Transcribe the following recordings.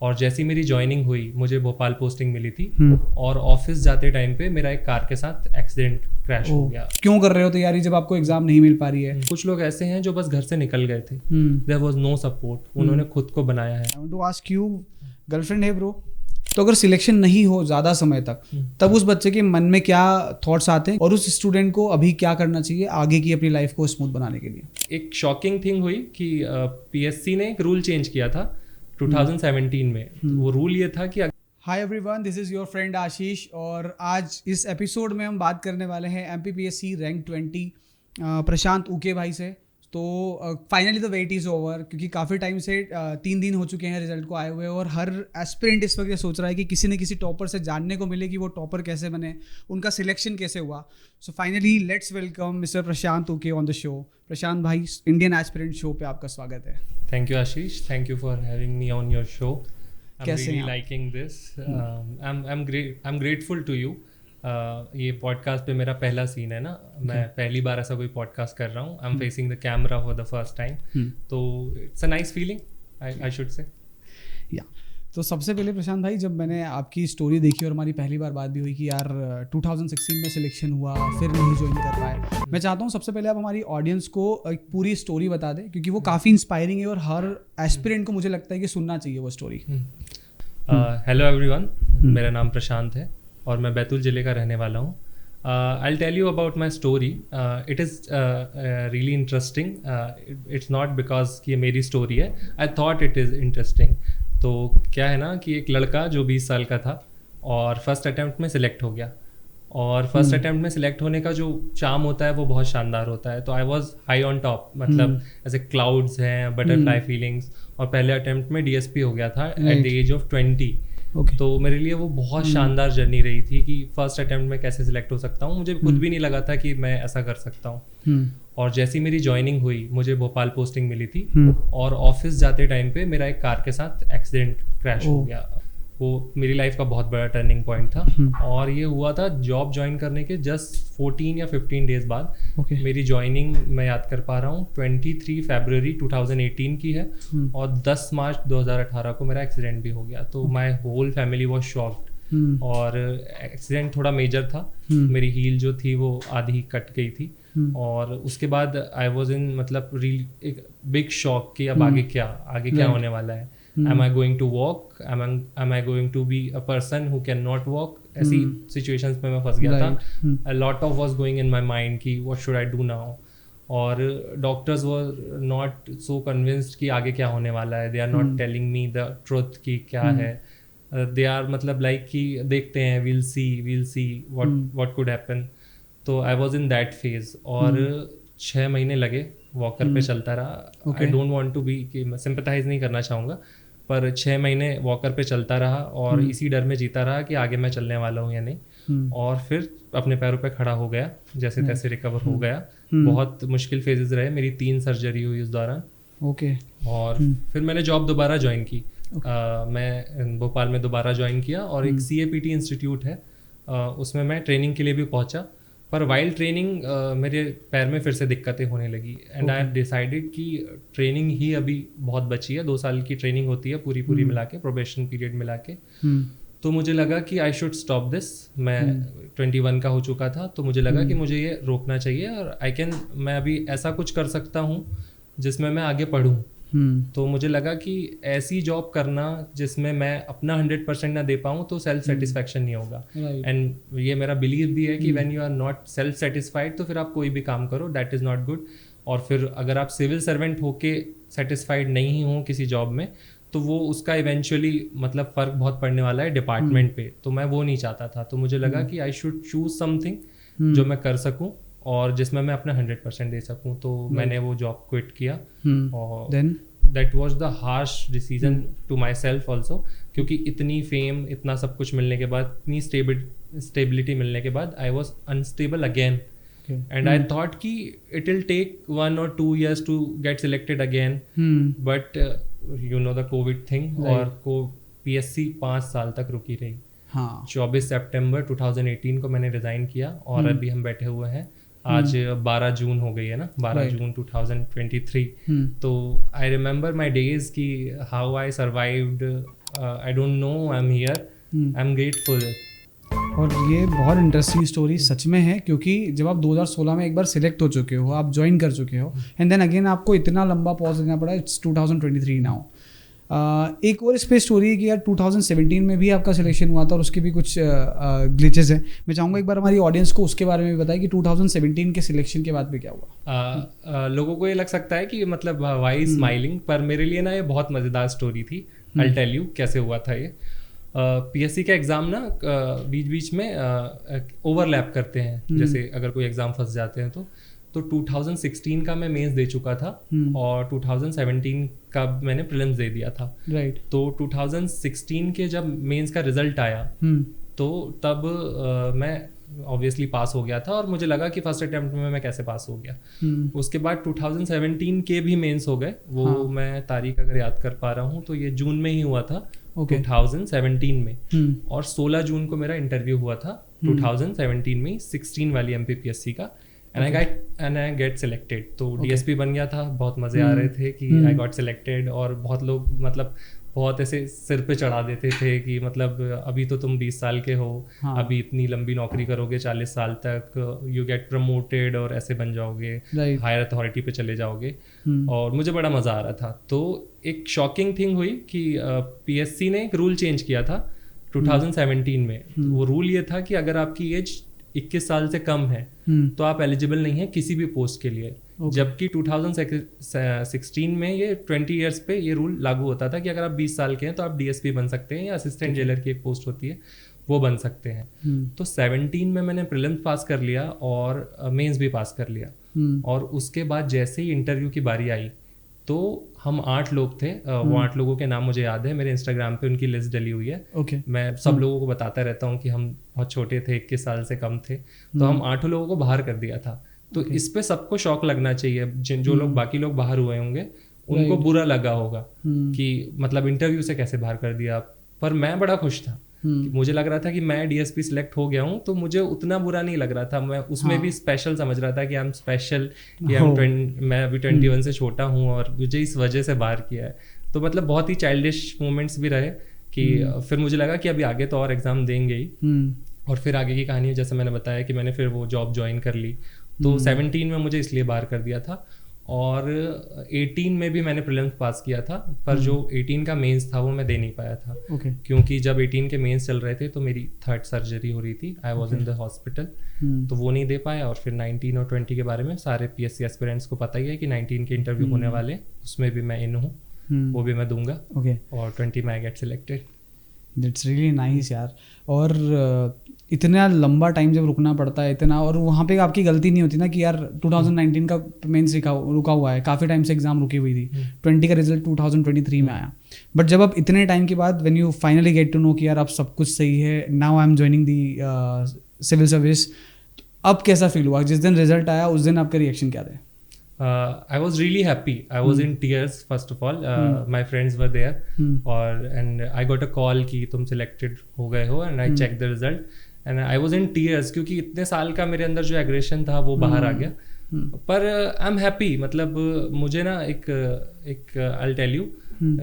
और जैसी मेरी ज्वाइनिंग हुई मुझे भोपाल पोस्टिंग मिली थी और ऑफिस जाते टाइम पे मेरा एक कार के साथ एक्सीडेंट क्रैश हो गया। क्यों कर रहे हो तैयारी जब आपको एग्जाम नहीं मिल पा रही है? कुछ लोग ऐसे हैं जो बस घर से निकल गए थे, देयर वाज नो सपोर्ट, उन्होंने खुद को बनाया है। I want to ask you, girlfriend है ब्रो? तो अगर सिलेक्शन नहीं हो ज़्यादा समय तक, तब उस बच्चे के मन में क्या थॉट्स आते हैं और उस स्टूडेंट को अभी क्या करना चाहिए आगे की अपनी लाइफ को स्मूथ बनाने के लिए? एक शॉकिंग थिंग हुई कि पीएससी ने एक रूल चेंज किया था 2017 में। वो रूल ये था कि hi everyone, this is your friend Ashish और आज इस एपिसोड में हम बात करने वाले हैं एमपीपीएससी रैंक 20 प्रशांत ऊके भाई से। तो finally the wait is over, क्योंकि काफ़ी टाइम से 3 दिन हो चुके हैं रिजल्ट को आए हुए और हर एस्पिरेंट इस वक्त ये सोच रहा है कि किसी न किसी टॉपर से जानने को मिले कि वो टॉपर कैसे बने, उनका सिलेक्शन कैसे हुआ। So finally let's welcome mister Prashant ऊके ऑन द शो। प्रशांत भाई, इंडियन एस्पिरेंट शो पे आपका स्वागत है। Thank you Ashish, thank you for having me on your show. I'm कैसे really हैं आप? liking this. I'm grateful to you. ये पॉडकास्ट पे मेरा पहला सीन है ना, मैं पहली बार ऐसा कोई पॉडकास्ट कर रहा हूँ। I'm facing the camera for the first time. तो it's a nice feeling, I should say. या तो सबसे पहले प्रशांत भाई, जब मैंने आपकी स्टोरी देखी और हमारी पहली बार बात भी हुई कि यार 2016 में सिलेक्शन हुआ फिर नहीं ज्वाइन कर पाए, मैं चाहता हूँ सबसे पहले आप हमारी ऑडियंस को एक पूरी स्टोरी बता दें, क्योंकि वो काफ़ी इंस्पायरिंग है और हर एस्पिरेंट को मुझे लगता है कि सुनना चाहिए वो स्टोरी। हेलो एवरीवन, मेरा नाम प्रशांत है और मैं बैतूल ज़िले का रहने वाला हूँ। I'll tell you about my story. It is really interesting. It's not because कि ये मेरी स्टोरी है, I thought it is interesting. तो क्या है ना कि एक लड़का जो 20 साल का था और फर्स्ट अटैम्प्ट में सिलेक्ट हो गया, और फर्स्ट अटैम्प्ट में सिलेक्ट होने का जो चार्म होता है वो बहुत शानदार होता है। तो I was high on top, मतलब ऐसे क्लाउड्स हैं, बटरफ्लाई फीलिंग्स, और पहले अटैम्प्ट में डीएसपी हो गया था एट द एज ऑफ 20। तो मेरे लिए वो बहुत शानदार जर्नी रही थी कि फर्स्ट अटैम्प्ट में कैसे सिलेक्ट हो सकता हूँ। मुझे खुद भी नहीं लगा था कि मैं ऐसा कर सकता हूँ। और जैसी मेरी ज्वाइनिंग हुई मुझे भोपाल पोस्टिंग मिली थी और ऑफिस जाते टाइम पे मेरा एक कार के साथ एक्सीडेंट क्रैश हो गया। वो मेरी लाइफ का बहुत बड़ा टर्निंग पॉइंट था और ये हुआ था जॉब ज्वाइन करने के जस्ट 14 या 15 डेज बाद। मेरी ज्वाइनिंग मैं याद कर पा रहा हूँ 23 फरवरी 2018 की है और 10 मार्च 2018 को मेरा एक्सीडेंट भी हो गया। तो my whole family was shocked और एक्सीडेंट थोड़ा मेजर था। मेरी हील जो थी वो आधी कट गई थी और उसके बाद आई वॉज इन मतलब एक बिग शॉक कि अब आगे क्या होने वाला है। Am I going to walk? Am I going to be a person who cannot walk? ऐसी situations में मैं फंस गया था। A lot of was going in my mind कि what should I do now? और doctors were not so convinced कि आगे क्या होने वाला है। They are not telling me the truth कि क्या है। They are मतलब like कि देखते हैं, we'll see what could happen. तो I was in that phase और 6 महीने लगे, वॉकर पे चलता रहा। I don't want to be कि मैं sympathize नहीं करना चाहूँगा, पर 6 महीने वॉकर पे चलता रहा और इसी डर में जीता रहा कि आगे मैं चलने वाला हूँ या नहीं। और फिर अपने पैरों पे खड़ा हो गया, जैसे तैसे रिकवर हो गया। बहुत मुश्किल फेजेस रहे, मेरी 3 सर्जरी हुई उस दौरान। और फिर मैंने जॉब दोबारा ज्वाइन की। मैं भोपाल में दोबारा ज्वाइन किया और एक CAPT इंस्टीट्यूट है, उसमें मैं ट्रेनिंग के लिए भी पहुँचा। पर वाइल ट्रेनिंग मेरे पैर में फिर से दिक्कतें होने लगी एंड आई हैव डिसाइडेड कि ट्रेनिंग ही अभी बहुत बची है। 2 साल की ट्रेनिंग होती है पूरी मिला के, प्रोबेशन पीरियड मिला के। तो मुझे लगा कि आई शुड स्टॉप दिस। मैं 21 का हो चुका था, तो मुझे लगा कि मुझे ये रोकना चाहिए और मैं अभी ऐसा कुछ कर सकता हूँ जिसमें मैं आगे पढ़ूँ। तो मुझे लगा कि ऐसी जॉब करना जिसमें मैं अपना 100% ना दे पाऊँ तो सेल्फ सेटिस्फैक्शन नहीं होगा। एंड ये मेरा बिलीव भी है कि when you are not self satisfied तो फिर आप कोई भी काम करो, दैट इज़ नॉट गुड। और फिर अगर आप सिविल सर्वेंट होके सेटिस्फाइड नहीं हो किसी जॉब में तो वो उसका इवेंचुअली मतलब फ़र्क बहुत पड़ने वाला है डिपार्टमेंट पे। तो मैं वो नहीं चाहता था। तो मुझे लगा कि आई शुड चूज समथिंग जो मैं कर सकूँ और जिसमें मैं अपना 100% दे सकूँ। तो मैंने वो जॉब क्विट किया और that was the harsh decision to myself also, क्योंकि इतनी फेम, इतना सब कुछ मिलने के बाद, इतनी स्टेबिलिटी मिलने के बाद I was unstable again and I thought कि it will take 1 or 2 years to get selected again. But you know the covid thing और PSC 5 साल तक रुकी रही। 24 सितंबर 2018 को मैंने रिज़ाइन किया और अभी हम बैठे हुए हैं आज 12 जून हो गई है ना, 12 जून 2023। तो आई रिमेंबर माई डेज कि how I survived I don't know, I am here, I am grateful. और ये बहुत इंटरेस्टिंग स्टोरी सच में है, क्योंकि जब आप 2016 में एक बार सिलेक्ट हो चुके हो, आप ज्वाइन कर चुके हो, एंड देन अगेन आपको इतना लंबा पॉज देना पड़ा, इट्स 2023 नाउ। एक और इस पे स्टोरी है कि यार 2017 में भी आपका सिलेक्शन हुआ था और उसके भी कुछ ग्लिचेस हैं। मैं चाहूँगा एक बार हमारी ऑडियंस को उसके बारे में भी बताएं कि 2017 के सिलेक्शन के बाद भी क्या हुआ। लोगों को ये लग सकता है कि मतलब वाई स्माइलिंग, पर मेरे लिए ना ये बहुत मज़ेदार स्टोरी थी। आई टेल यू कैसे हुआ था ये। पीएससी का एग्ज़ाम ना बीच बीच में ओवरलैप करते हैं, जैसे अगर कोई एग्ज़ाम फंस जाते हैं तो 2016 का मैं मेंस दे चुका था और 2017 का मैंने प्रीलिम्स दे दिया था। राइट। तो 2016 के जब मेंस का रिजल्ट आया तो तब मैं ऑब्वियसली पास हो गया था और मुझे लगा कि फर्स्ट अटेम्प्ट में मैं कैसे पास हो गया। उसके बाद 2017 के भी मेंस हो गए, वो मैं तारीख अगर याद कर पा रहा हूँ तो ये जून में ही हुआ था, 2017 में। और 16 जून को मेरा इंटरव्यू हुआ था 2017 में, 16 वाली MPPSC का, एंड आई गेट सिलेक्टेड। तो DSP बन गया था, बहुत मज़े आ रहे थे कि आई गॉट सिलेक्टेड। और बहुत लोग मतलब बहुत ऐसे सिर पे चढ़ा देते थे कि मतलब अभी तो तुम 20 साल के हो, अभी इतनी लंबी नौकरी करोगे 40 साल तक, यू गेट प्रमोटेड और ऐसे बन जाओगे, हायर अथॉरिटी पे चले जाओगे। और मुझे बड़ा मज़ा आ रहा था। तो एक शॉकिंग थिंग हुई कि PSC ने एक रूल चेंज किया था 2017 में। वो रूल ये था कि अगर आपकी एज 21 साल से कम है तो आप एलिजिबल नहीं है किसी भी पोस्ट के लिए। जबकि 2016 में ये 20 इयर्स पे ये रूल लागू होता था कि अगर आप 20 साल के हैं तो आप DSP बन सकते हैं, या असिस्टेंट जेलर की एक पोस्ट होती है वो बन सकते हैं। तो 17 में मैंने प्रीलिम्स पास कर लिया और मेंस भी पास कर लिया। और उसके बाद जैसे ही इंटरव्यू की बारी आई तो हम 8 लोग थे। वो 8 लोगों के नाम मुझे याद है, मेरे इंस्टाग्राम पे उनकी लिस्ट डली हुई है। मैं सब लोगों को बताता रहता हूँ कि हम बहुत छोटे थे, 21 साल से कम थे, तो हम 8 लोगों को बाहर कर दिया था। तो इस पे सबको शौक लगना चाहिए, जो लोग बाकी लोग बाहर हुए होंगे उनको बुरा लगा होगा कि मतलब इंटरव्यू से कैसे बाहर कर दिया, पर मैं बड़ा खुश था। मुझे लग रहा था कि मैं DSP सिलेक्ट हो गया हूँ, तो मुझे उतना बुरा नहीं लग रहा था। मैं उसमें भी स्पेशल समझ रहा था कि आई एम स्पेशल, मैं अभी 21 से छोटा हूँ और मुझे इस वजह से बाहर किया है। तो मतलब बहुत ही चाइल्डिश मोमेंट्स भी रहे कि फिर मुझे लगा कि अभी आगे तो और एग्जाम देंगे ही। और फिर आगे की कहानी जैसे मैंने बताया कि मैंने फिर वो जॉब ज्वाइन कर ली। तो 17 में मुझे इसलिए बाहर कर दिया था। और 18 में भी मैंने प्रीलिम्स पास किया था, पर जो 18 का मेंस था वो मैं दे नहीं पाया था। क्योंकि जब 18 के मेंस चल रहे थे तो मेरी 3rd सर्जरी हो रही थी, आई वॉज इन द हॉस्पिटल, तो वो नहीं दे पाया। और फिर 19 और 20 के बारे में सारे PSC एस्पिरेंट्स को पता ही है कि 19 के इंटरव्यू होने वाले, उसमें भी मैं इन हूँ, वो भी मैं दूंगा। और 20 में आई get selected. That's really nice यार। और इतना लंबा टाइम जब रुकना पड़ता है इतना, और वहाँ पे आपकी गलती नहीं होती ना कि यार 2019 का मेंस रुका हुआ है, काफ़ी टाइम से एग्जाम रुकी हुई थी, 20 का रिजल्ट 2023 में आया। बट जब अब इतने टाइम के बाद when you finally get to know कि यार अब सब कुछ सही है, now I am joining the civil service, अब कैसा फील हुआ? जिस दिन रिजल्ट आया उस दिन आपके रिएक्शन क्या थे? I was really happy. I was in tears first of all. My friends were there, and I got a call कि तुम selected हो गए हो, and I checked the result, and I was in tears क्योंकि इतने साल का मेरे अंदर जो एग्रेशन था वो बाहर आ गया। पर आई एम हैप्पी। मतलब मुझे ना एक I'll tell you,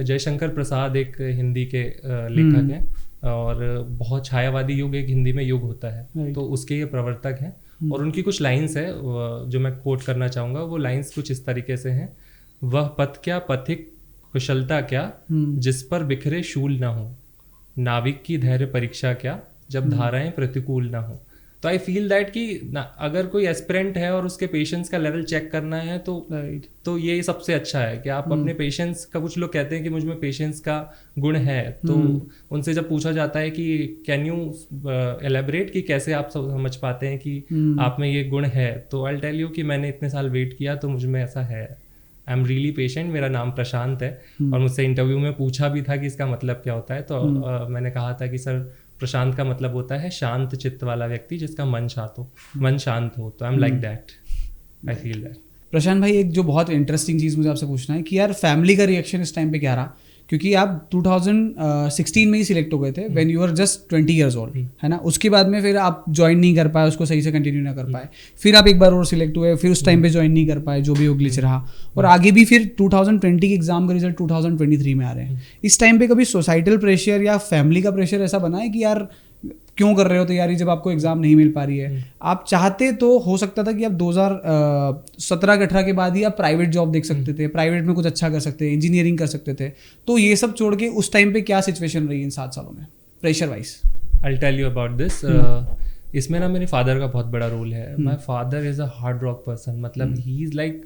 Jaishankar Prasad एक हिंदी के लेखक हैं और बहुत छायावादी युग एक हिंदी में युग होता है, तो उसके ये प्रवर्तक हैं। और उनकी कुछ लाइंस है जो मैं कोट करना चाहूँगा। वो लाइंस कुछ इस तरीके से हैं, वह पथ क्या पथिक कुशलता क्या जिस पर बिखरे शूल ना हो, नाविक की धैर्य परीक्षा क्या जब धाराएं प्रतिकूल ना हो। तो आई फील दैट कि अगर कोई एस्पिरेंट है और उसके पेशेंस का लेवल चेक करना है तो ये सबसे अच्छा है कि आप अपने पेशेंस का, कुछ लोग कहते हैं कि मुझ में पेशेंस का गुण है, तो उनसे जब पूछा जाता है कि कैन यू एलेबरेट कि कैसे आप समझ पाते हैं कि आप में ये गुण है, तो आई टेल यू कि मैंने इतने साल वेट किया तो मुझ में ऐसा है। I am really patient. मेरा नाम प्रशांत है और मुझसे इंटरव्यू में पूछा भी था कि इसका मतलब क्या होता है, तो मैंने कहा था कि सर प्रशांत का मतलब होता है शांत चित्त वाला व्यक्ति जिसका मन शांत हो। तो I am like that, I feel that. Prashant भाई, एक जो बहुत इंटरेस्टिंग चीज़ मुझे आपसे पूछना है कि यार फैमिली का रिएक्शन इस टाइम पे क्या रहा? क्योंकि आप 2016 में ही सिलेक्ट हो गए थे when you are just 20 years old, है ना। उसके बाद में फिर आप ज्वाइन नहीं कर पाए, उसको सही से कंटिन्यू ना कर पाए, फिर आप एक बार और सिलेक्ट हुए, फिर उस टाइम पे ज्वाइन नहीं कर पाए, जो भी ग्लिच रहा, और आगे भी फिर 2020 के एग्जाम का रिजल्ट 2023 में आ रहे हैं। इस टाइम पे कभी सोसाइटल प्रेशर या फैमिली का प्रेशर ऐसा बना है कि यार क्यों कर रहे हो तैयारी जब आपको एग्जाम नहीं मिल पा रही है? आप चाहते तो हो सकता था कि आप 2017-18 के बाद ही आप प्राइवेट जॉब देख सकते थे, प्राइवेट में कुछ अच्छा कर सकते थे, इंजीनियरिंग कर सकते थे, तो ये सब छोड़ के उस टाइम पे क्या सिचुएशन रही इन 7 सालों में pressure wise? I tell you about this. इसमें ना मेरे फादर का बहुत बड़ा रोल है। My father is a hard rock person, मतलब ही इज़ लाइक,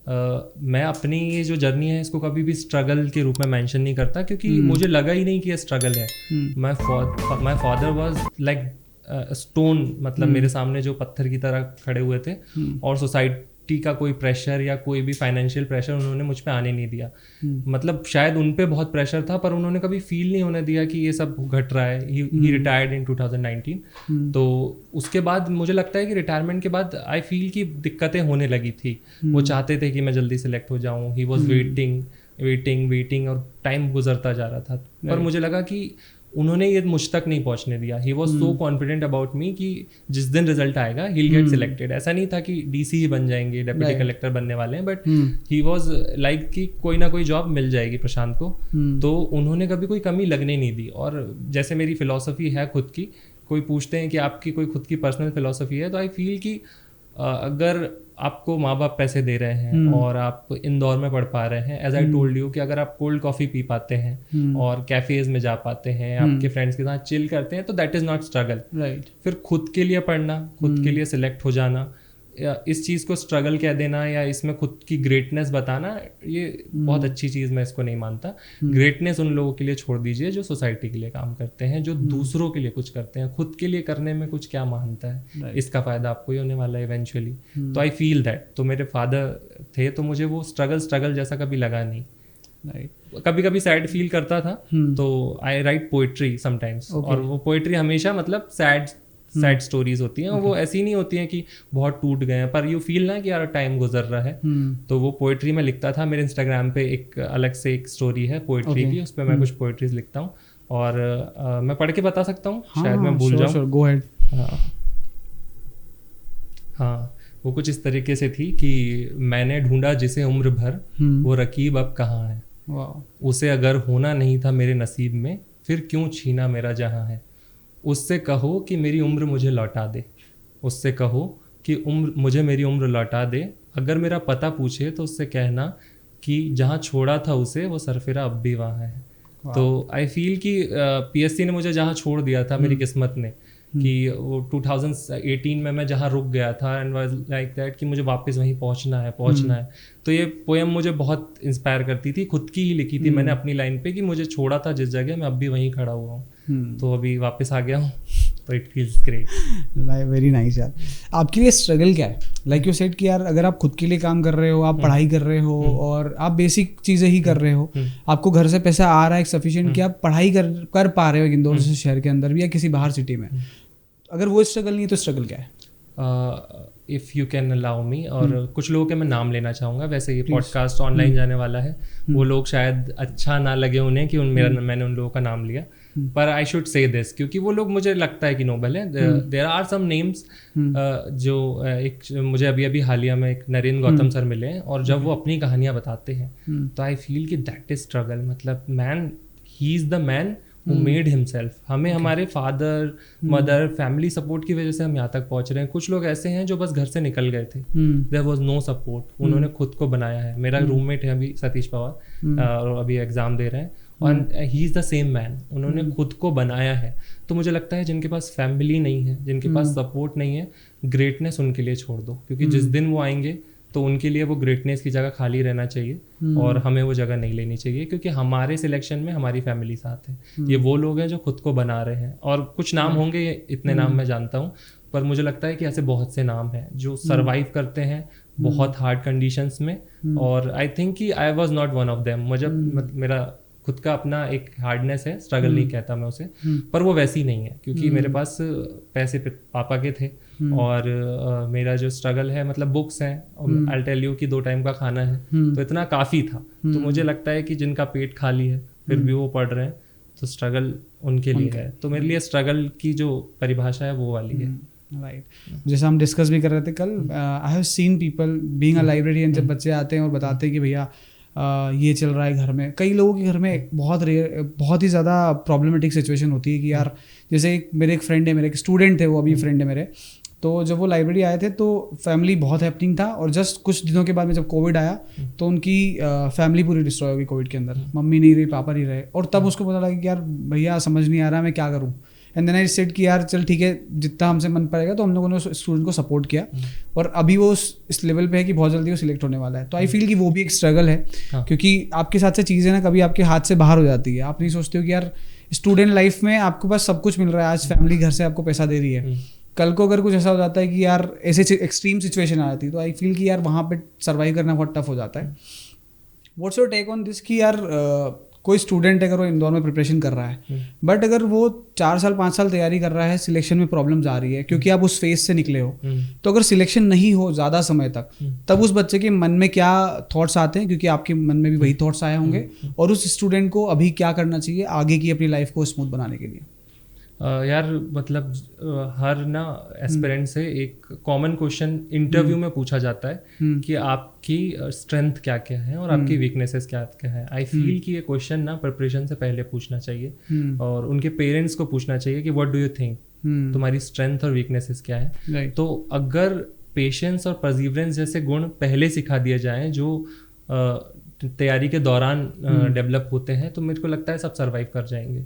मैं अपनी ये जो जर्नी है इसको कभी भी स्ट्रगल के रूप में मेंशन नहीं करता, क्योंकि मुझे लगा ही नहीं कि ये स्ट्रगल है। My father was like stone, मतलब मेरे सामने जो पत्थर की तरह खड़े हुए थे, और सोसाइटी का कोई प्रेशर या कोई भी फाइनेंशियल प्रेशर उन्होंने मुझ पे आने नहीं दिया। मतलब शायद उन पे बहुत प्रेशर था, पर उन्होंने कभी फील नहीं होने दिया कि ये सब घट रहा है। ही रिटायर्ड इन 2019। तो उसके बाद मुझे लगता है कि रिटायरमेंट के बाद आई फील कि दिक्कतें होने लगी थी। वो चाहते थे कि मैं जल्दी सेलेक्ट हो जाऊँ। ही वॉज वेटिंग और टाइम गुजरता जा रहा था, पर मुझे लगा कि उन्होंने ये मुझ तक नहीं पहुंचने दिया। He was so confident about me कि जिस दिन रिजल्ट आएगा ही विल गेट सिलेक्टेड। ऐसा नहीं था कि डीसी ही बन जाएंगे, डेप्यूटी कलेक्टर बनने वाले हैं, बट ही वॉज लाइक कि कोई ना कोई जॉब मिल जाएगी प्रशांत को। तो उन्होंने कभी कोई कमी लगने नहीं दी। और जैसे मेरी फिलॉसफी है खुद की, कोई पूछते हैं कि आपकी कोई खुद की पर्सनल फिलॉसफी है, तो आई फील कि अगर आपको माँ बाप पैसे दे रहे हैं और आप इंदौर में पढ़ पा रहे हैं, एज आई टोल्ड यू, कि अगर आप कोल्ड कॉफ़ी पी पाते हैं और कैफेज में जा पाते हैं, आपके फ्रेंड्स के साथ चिल करते हैं, तो that is not struggle. Right. फिर खुद के लिए पढ़ना, खुद के लिए सिलेक्ट हो जाना, या इस चीज़ को स्ट्रगल कह देना या इसमें खुद की ग्रेटनेस बताना, ये बहुत अच्छी चीज़ मैं इसको नहीं मानता। ग्रेटनेस उन लोगों के लिए छोड़ दीजिए जो सोसाइटी के लिए काम करते हैं, जो दूसरों के लिए कुछ करते हैं। खुद के लिए करने में कुछ क्या मानता है, इसका फ़ायदा आपको ही होने वाला है इवेंचुअली। तो आई फील दैट। तो मेरे फादर थे, तो मुझे वो स्ट्रगल जैसा कभी लगा नहीं। कभी कभी सैड फील करता था, तो आई राइट पोइट्री समटाइम्स, और वो पोइट्री हमेशा मतलब सैड स्टोरीज होती हैं। वो ऐसी नहीं होती हैं कि बहुत टूट गए हैं, पर यू फील ना कि यार टाइम गुजर रहा है। तो वो पोइट्री मैं लिखता था। मेरे इंस्टाग्राम पे एक अलग से एक स्टोरी है पोइट्री की, उस पर मैं कुछ पोइट्रीज लिखता हूँ, और मैं पढ़ के बता सकता हूँ, शायद मैं भूल जाऊँ। Go ahead. हाँ, वो कुछ इस तरीके से थी कि मैंने ढूंढा जिसे उम्र भर, वो रकीब अब कहाँ है। उसे अगर होना नहीं था मेरे नसीब में, फिर क्यों छीना मेरा जहाँ है। उससे कहो कि मेरी उम्र मुझे लौटा दे, उससे कहो कि मुझे मेरी उम्र लौटा दे। अगर मेरा पता पूछे तो उससे कहना कि जहाँ छोड़ा था उसे वो सरफिरा अब भी वहाँ है। तो आई फील कि पीएससी ने मुझे जहाँ छोड़ दिया था, मेरी किस्मत ने, कि वो 2018 में मैं जहाँ रुक गया था, एंड वाज लाइक दैट कि मुझे वापस वहीं पहुँचना है। तो ये पोएम मुझे बहुत इंस्पायर करती थी, खुद की ही लिखी थी मैंने अपनी लाइन पे, कि मुझे छोड़ा था जिस जगह, मैं अब भी वहीं खड़ा हुआ हूँ। तो अभी वापस आ गया हूँ, तो it feels great. Very nice यार। आपके लिए स्ट्रगल क्या है? लाइक यू सेड कि यार अगर आप खुद के लिए काम कर रहे हो, आप पढ़ाई कर रहे हो और आप बेसिक चीज़ें ही कर रहे हो, आपको घर से पैसा आ रहा है सफिशिएंट कि आप पढ़ाई कर पा रहे हो इंदौर जैसे शहर के अंदर भी या किसी बाहर सिटी में, अगर वो स्ट्रगल नहीं है तो स्ट्रगल क्या है? If you can allow me, और कुछ लोगों के मैं नाम लेना चाहूँगा। वैसे ये पॉडकास्ट ऑनलाइन जाने वाला है, वो लोग शायद अच्छा ना लगे उन्हें कि मैंने उन लोगों का नाम लिया, पर आई शुड से दिस क्योंकि वो लोग मुझे लगता है कि नोबल है। देयर आर सम नेम्स जो एक मुझे अभी हालिया में एक नरेंद्र गौतम सर मिले हैं, और जब वो अपनी कहानियाँ बताते हैं तो आई फील कि दैट इज स्ट्रगल। मतलब man, he is the man who made himself। हमें हमारे फादर मदर फैमिली सपोर्ट की वजह से हम यहाँ तक पहुँच रहे हैं। कुछ लोग ऐसे हैं जो बस घर से निकल गए थे, there was no support, उन्होंने खुद को बनाया है। मेरा रूममेट है अभी सतीश पवार, और अभी एग्जाम दे रहे हैं, और he is the same man. उन्होंने खुद को बनाया है। तो मुझे लगता है जिनके पास फैमिली नहीं है, जिनके पास सपोर्ट नहीं है, ग्रेटनेस उनके लिए छोड़ दो, क्योंकि जिस दिन वो आएंगे तो उनके लिए वो ग्रेटनेस की जगह खाली रहना चाहिए और हमें वो जगह नहीं लेनी चाहिए, क्योंकि हमारे सिलेक्शन में हमारी फैमिली साथ है। ये वो लोग हैं जो खुद को बना रहे हैं, और कुछ नाम होंगे, इतने नाम मैं जानता हूँ, पर मुझे लगता है कि ऐसे बहुत से नाम हैं जो सरवाइव करते हैं बहुत हार्ड कंडीशंस में, और आई थिंक कि I was not one of them. मुझे मेरा खुद का अपना एक हार्डनेस है, स्ट्रगल नहीं कहता मैं उसे, पर वो वैसी नहीं है, क्योंकि मेरे पास पैसे पापा के थे, और मेरा जो स्ट्रगल है मतलब बुक्स हैं, आई टेल यू कि 2 टाइम का खाना है, तो इतना काफ़ी था। तो मुझे लगता है कि जिनका पेट खाली है फिर भी वो पढ़ रहे हैं, तो स्ट्रगल उनके लिए है। तो मेरे लिए स्ट्रगल की जो परिभाषा है वो वाली है। राइट जैसे हम डिस्कस भी कर रहे थे कल, I have seen people being a librarian, जब बच्चे आते हैं और बताते हैं कि भैया ये चल रहा है घर में, कई लोगों के घर में बहुत ही ज़्यादा प्रॉब्लमेटिक सिचुएशन होती है कि यार जैसे मेरे एक फ्रेंड है, मेरे एक स्टूडेंट थे, वो अभी फ्रेंड है मेरे, तो जब वो लाइब्रेरी आए थे तो फैमिली बहुत हैपनिंग था, और जस्ट कुछ दिनों के बाद में जब कोविड आया तो उनकी फैमिली पूरी डिस्ट्रॉय हो गई कोविड के अंदर, मम्मी नहीं रही, पापा नहीं रहे, और तब उसको पता लगा कि यार भैया समझ नहीं आ रहा मैं क्या करूँ। एंड देन आई सेड कि यार चल ठीक है, जितना हमसे मन पड़ेगा, तो हम लोगों ने स्टूडेंट को सपोर्ट किया, और अभी वो इस लेवल पे है कि बहुत जल्दी वो सिलेक्ट होने वाला है। तो आई फील कि वो भी एक स्ट्रगल है, क्योंकि आपके साथ से चीज़ें ना कभी आपके हाथ से बाहर हो जाती है, आप नहीं सोचते हो कि यार स्टूडेंट लाइफ में आपके पास सब कुछ मिल रहा है, आज फैमिली घर से आपको पैसा दे रही है, कल को अगर कुछ ऐसा हो जाता है कि यार ऐसे एक्सट्रीम सिचुएशन आ जाती है, तो आई फील कि यार वहाँ पे सर्वाइव करना बहुत टफ हो जाता है। What's your take on this कि यार कोई स्टूडेंट अगर वो इंदौर में प्रिपरेशन कर रहा है, बट अगर वो 4 साल 5 साल तैयारी कर रहा है, सिलेक्शन में प्रॉब्लम्स आ रही है क्योंकि आप उस फेज से निकले हो, तो अगर सिलेक्शन नहीं हो ज़्यादा समय तक, तब उस बच्चे के मन में क्या थॉट्स आते हैं, क्योंकि आपके मन में भी वही थॉट्स आए होंगे, और उस स्टूडेंट को अभी क्या करना चाहिए आगे की अपनी लाइफ को स्मूथ बनाने के लिए? यार मतलब हर ना एस्पिरेंट से एक कॉमन क्वेश्चन इंटरव्यू में पूछा जाता है कि आपकी स्ट्रेंथ क्या क्या है और आपकी वीकनेसेस क्या क्या है। आई फील कि ये क्वेश्चन ना प्रिपरेशन से पहले पूछना चाहिए, और उनके पेरेंट्स को पूछना चाहिए कि व्हाट डू यू थिंक, तुम्हारी स्ट्रेंथ और वीकनेसेस क्या है। तो अगर पेशेंस और परसिवरेंस जैसे गुण पहले सिखा दिए जाएं जो तैयारी के दौरान डेवलप होते हैं, तो मेरे को लगता है सब सरवाइव कर जाएंगे।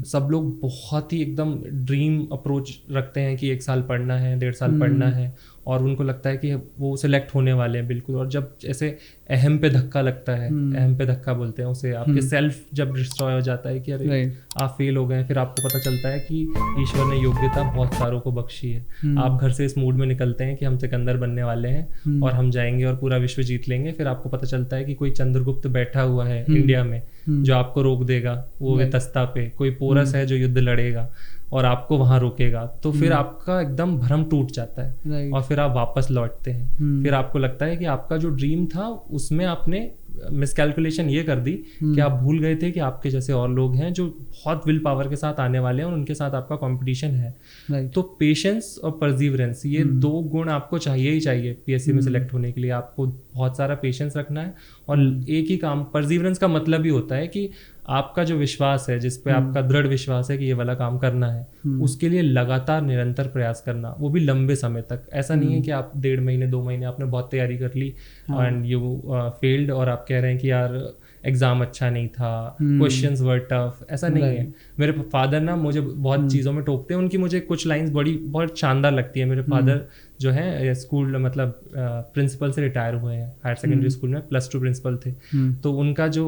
सब लोग बहुत ही एकदम ड्रीम अप्रोच रखते हैं कि 1 साल पढ़ना है, 1.5 साल पढ़ना है, और उनको लगता है कि वो सिलेक्ट होने वाले हैं बिल्कुल। और जब ऐसे अहम पे धक्का लगता है, अहम पे धक्का बोलते हैं उसे, आपके सेल्फ जब डिस्ट्रॉय हो जाता है कि अरे आप फेल हो गए, फिर आपको पता चलता है कि ईश्वर ने योग्यता बहुत सारों को बख्शी है। आप घर से इस मूड में निकलते हैं कि हम सिकंदर बनने वाले हैं और हम जाएंगे और पूरा विश्व जीत लेंगे, फिर आपको पता चलता है कि कोई चंद्रगुप्त बैठा हुआ है इंडिया में जो आपको रोक देगा, वो वितस्ता पे कोई पोरस है जो युद्ध लड़ेगा और आपको वहां रोकेगा। तो फिर आपका एकदम भरम टूट जाता है, और फिर आप वापस लौटते हैं। फिर आपको लगता है कि आपका जो ड्रीम था उसमें आपने मिसकैलकुलेशन ये कर दी कि आप भूल गए थे कि आपके जैसे और लोग हैं जो बहुत विल पावर के साथ आने वाले हैं और उनके साथ आपका कंपटीशन है। तो पेशेंस और परसिवरेंस, ये 2 गुण आपको चाहिए ही चाहिए पीएससी में सिलेक्ट होने के लिए। आपको बहुत सारा पेशेंस रखना है, और एक ही काम, परसिवरेंस का मतलब ही होता है कि आपका जो विश्वास है, जिस पे आपका दृढ़ विश्वास है कि ये वाला काम करना है, उसके लिए लगातार निरंतर प्रयास करना, वो भी लंबे समय तक। ऐसा नहीं है कि आप 1.5 महीने 2 महीने आपने बहुत तैयारी कर ली एंड यू फेल्ड और आप कह रहे हैं कि यार एग्जाम अच्छा नहीं था, क्वेश्चंस वर टफ, ऐसा नहीं है। मेरे फादर ना मुझे बहुत चीज़ों में टोकते हैं, उनकी मुझे कुछ लाइंस बहुत शानदार लगती है। मेरे फादर जो है स्कूल मतलब प्रिंसिपल से रिटायर हुए हैं, हायर सेकेंडरी स्कूल में +2 प्रिंसिपल थे। तो उनका जो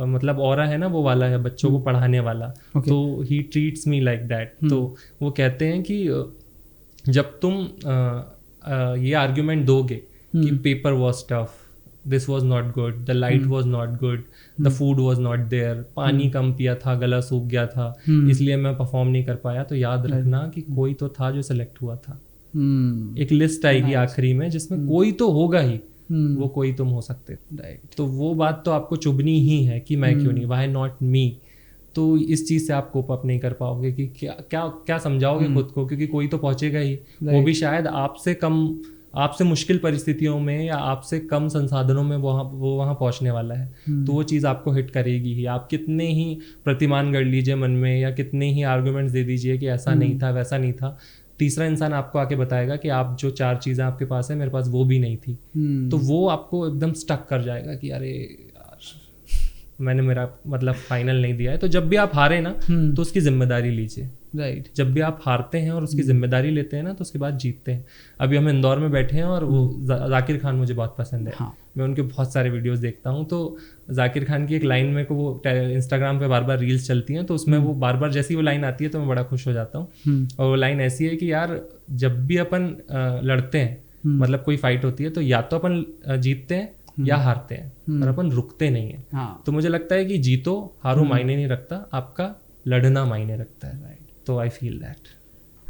मतलब ऑरा है ना, वो वाला है बच्चों को पढ़ाने वाला। तो ही ट्रीट्स मी लाइक दैट। तो वो कहते हैं कि जब तुम ये आर्ग्यूमेंट दोगे कि paper was tough, this was not good, the light was not good, the food was not there, पानी कम पिया था, गला सूख गया था, इसलिए मैं परफॉर्म नहीं कर पाया, तो याद रखना कि कोई तो था जो सिलेक्ट हुआ था। एक लिस्ट आएगी आखिरी में जिसमें कोई तो होगा ही, वो कोई तुम हो सकते। तो वो बात तो आपको चुभनी ही है कि मैं क्यों नहीं, व्हाई नॉट मी। तो इस चीज से आप कोप अप नहीं कर पाओगे कि क्या क्या क्या समझाओगे खुद को, क्योंकि कोई तो पहुंचेगा ही, वो भी शायद आपसे मुश्किल परिस्थितियों में या आपसे कम संसाधनों में वो वहाँ पहुँचने वाला है। तो वो चीज़ आपको हिट करेगी ही। आप कितने ही प्रतिमान गढ़ लीजिए मन में, या कितने ही आर्गुमेंट्स दे दीजिए कि ऐसा नहीं था, वैसा नहीं था, तीसरा इंसान आपको आके बताएगा कि आप जो 4 चीज़ें आपके पास है, मेरे पास वो भी नहीं थी। तो वो आपको एकदम स्टक कर जाएगा कि अरे यार मैंने मेरा मतलब फाइनल नहीं दिया है। तो जब भी आप हारे ना, तो उसकी जिम्मेदारी लीजिए। राइट। जब भी आप हारते हैं और उसकी जिम्मेदारी लेते हैं ना, तो उसके बाद जीतते हैं। अभी हम इंदौर में बैठे हैं और वो जाकिर खान मुझे बहुत पसंद है। मैं उनके बहुत सारे वीडियोस देखता हूँ। तो जाकिर खान की एक लाइन मेरे को, वो इंस्टाग्राम पे बार बार रील्स चलती हैं, तो उसमें वो बार बार जैसी वो लाइन आती है तो मैं बड़ा खुश हो जाता हूँ। और वो लाइन ऐसी है कि यार जब भी अपन लड़ते हैं, मतलब कोई फाइट होती है, तो या तो अपन जीतते हैं या हारते हैं, पर अपन रुकते नहीं है। तो मुझे लगता है कि जीतो हारो मायने नहीं रखता, आपका लड़ना मायने रखता है। राइट। तो आई feel that.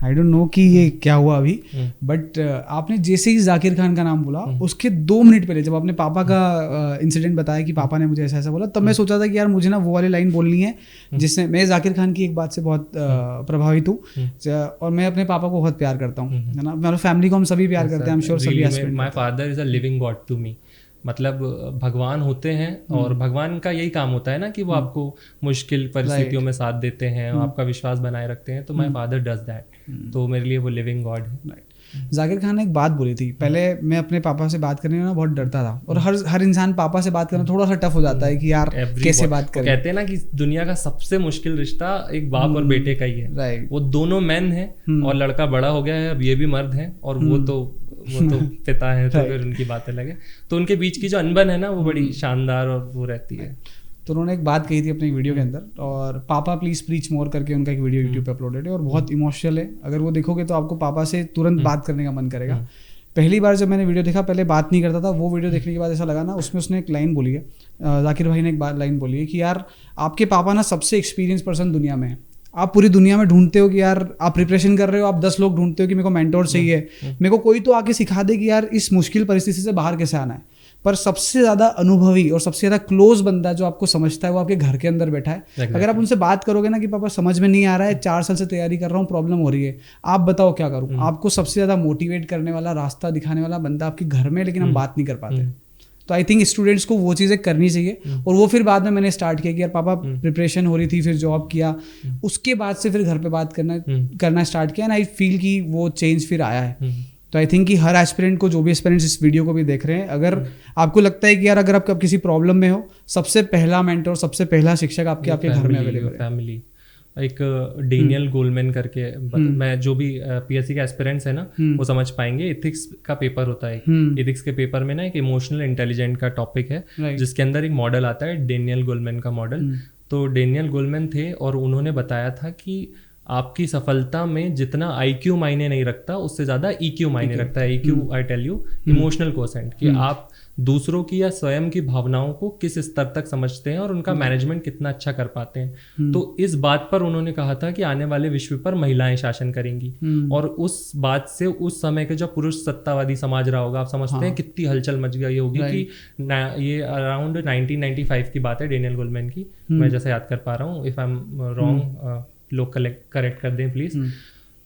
I don't know कि ये क्या हुआ अभी, बट आपने जैसे ही जाकिर खान का नाम बोला उसके 2 मिनट पहले जब आपने पापा का इंसिडेंट बताया कि पापा ने मुझे ऐसा ऐसा बोला, तब मैं सोचा था कि यार मुझे ना वो वाली लाइन बोलनी है जिससे मैं जाकिर खान की एक बात से बहुत प्रभावित हूँ, और मैं अपने पापा को बहुत प्यार करता हूँ, है ना, मेरे फैमिली को हम सभी प्यार करते हैं, आई एम श्योर सभी aspect. My father is a living god to me, मतलब भगवान होते हैं और भगवान का यही काम होता है ना कि वो आपको मुश्किल परिस्थितियों में साथ देते हैं, आपका विश्वास बनाए रखते हैं, तो माय फादर डज दैट, तो मेरे लिए वो लिविंग गॉड है। जाकिर खान ने एक बात बोली थी, पहले मैं अपने पापा से बात करने में ना बहुत डरता था, और हर इंसान पापा से बात करना थोड़ा सा टफ हो जाता है कि यार कैसे बात करें। कहते हैं ना कि दुनिया का सबसे मुश्किल रिश्ता एक बाप और बेटे का ही है, राइट। वो दोनों मैन हैं और लड़का बड़ा हो गया है, अब ये भी मर्द हैं, और वो तो पिता है, तो फिर उनकी बात अलग है, तो उनके बीच की जो अनबन है ना वो बड़ी शानदार और वो रहती है। तो उन्होंने एक बात कही थी अपनी वीडियो के अंदर, और पापा प्लीज प्रीच मोर करके उनका एक वीडियो यूट्यूब पे अपलोडेड है और बहुत इमोशनल है, अगर वो देखोगे तो आपको पापा से तुरंत बात करने का मन करेगा। पहली बार जब मैंने वीडियो देखा, पहले बात नहीं करता था, वो वीडियो देखने के बाद ऐसा लगा ना, उसमें उसने एक लाइन बोली है, जाकिर भाई ने एक लाइन बोली है कि यार आपके पापा ना सबसे एक्सपीरियंस पर्सन दुनिया में है, आप पूरी दुनिया में ढूंढते हो कि यार आप प्रिपरेशन कर रहे हो, आप 10 लोग ढूंढते हो कि मेरे को मेंटोर चाहिए, मेरे को कोई तो आके सिखा दे कि यार इस मुश्किल परिस्थिति से बाहर कैसे आना है, पर सबसे ज़्यादा अनुभवी और सबसे ज़्यादा क्लोज बंदा जो आपको समझता है वो आपके घर के अंदर बैठा है। अगर आप उनसे बात करोगे ना कि पापा समझ में नहीं आ रहा है, 4 साल से तैयारी कर रहा हूँ, प्रॉब्लम हो रही है, आप बताओ क्या करूँ, आपको सबसे ज़्यादा मोटिवेट करने वाला, रास्ता दिखाने वाला बंदा आपके घर में, लेकिन हम बात नहीं कर पाते। तो आई थिंक स्टूडेंट्स को वो चीज़ें करनी चाहिए, और वो फिर बाद में मैंने स्टार्ट किया कि यार पापा प्रिपरेशन हो रही थी, फिर जॉब किया, उसके बाद से फिर घर पे बात करना स्टार्ट किया, एंड आई फील कि वो चेंज फिर आया है। तो आई थिंक कि हर एस्पिरेंट को, जो भी एस्पिरेंट्स इस वीडियो को भी देख रहे हैं, अगर आपको लगता है कि यार अगर आप किसी प्रॉब्लम में हो, सबसे पहला मेंटर, सबसे पहला शिक्षक आपके घर में अवेलेबल है। फैमिली। एक डेनियल गोलमैन करके, मैं जो भी पीएससी के एस्पिरेंट्स है ना वो समझ पाएंगे, एथिक्स का पेपर होता है, एथिक्स के पेपर में ना एक इमोशनल इंटेलिजेंट का टॉपिक है, जिसके अंदर एक मॉडल आता है डेनियल गोलमैन का मॉडल। तो डेनियल गोलमैन थे और उन्होंने बताया था कि आपकी सफलता में जितना IQ मायने नहीं रखता, उससे ज़्यादा EQ मायने रखता है। EQ I tell you, emotional quotient, कि आप दूसरों की या स्वयं की भावनाओं को किस स्तर तक समझते हैं और उनका मैनेजमेंट कितना अच्छा कर पाते हैं। तो इस बात पर उन्होंने कहा था कि आने वाले विश्व पर महिलाएं शासन करेंगी, और उस बात से उस समय के जो पुरुष सत्तावादी समाज रहा होगा, आप समझते हैं कितनी हलचल मच गई होगी कि ये अराउंड 1995 की बात है डेनियल गोलमैन की, मैं जैसे याद कर पा रहा हूँ, इफ आई एम रॉन्ग लोग करेक्ट कर दें प्लीज।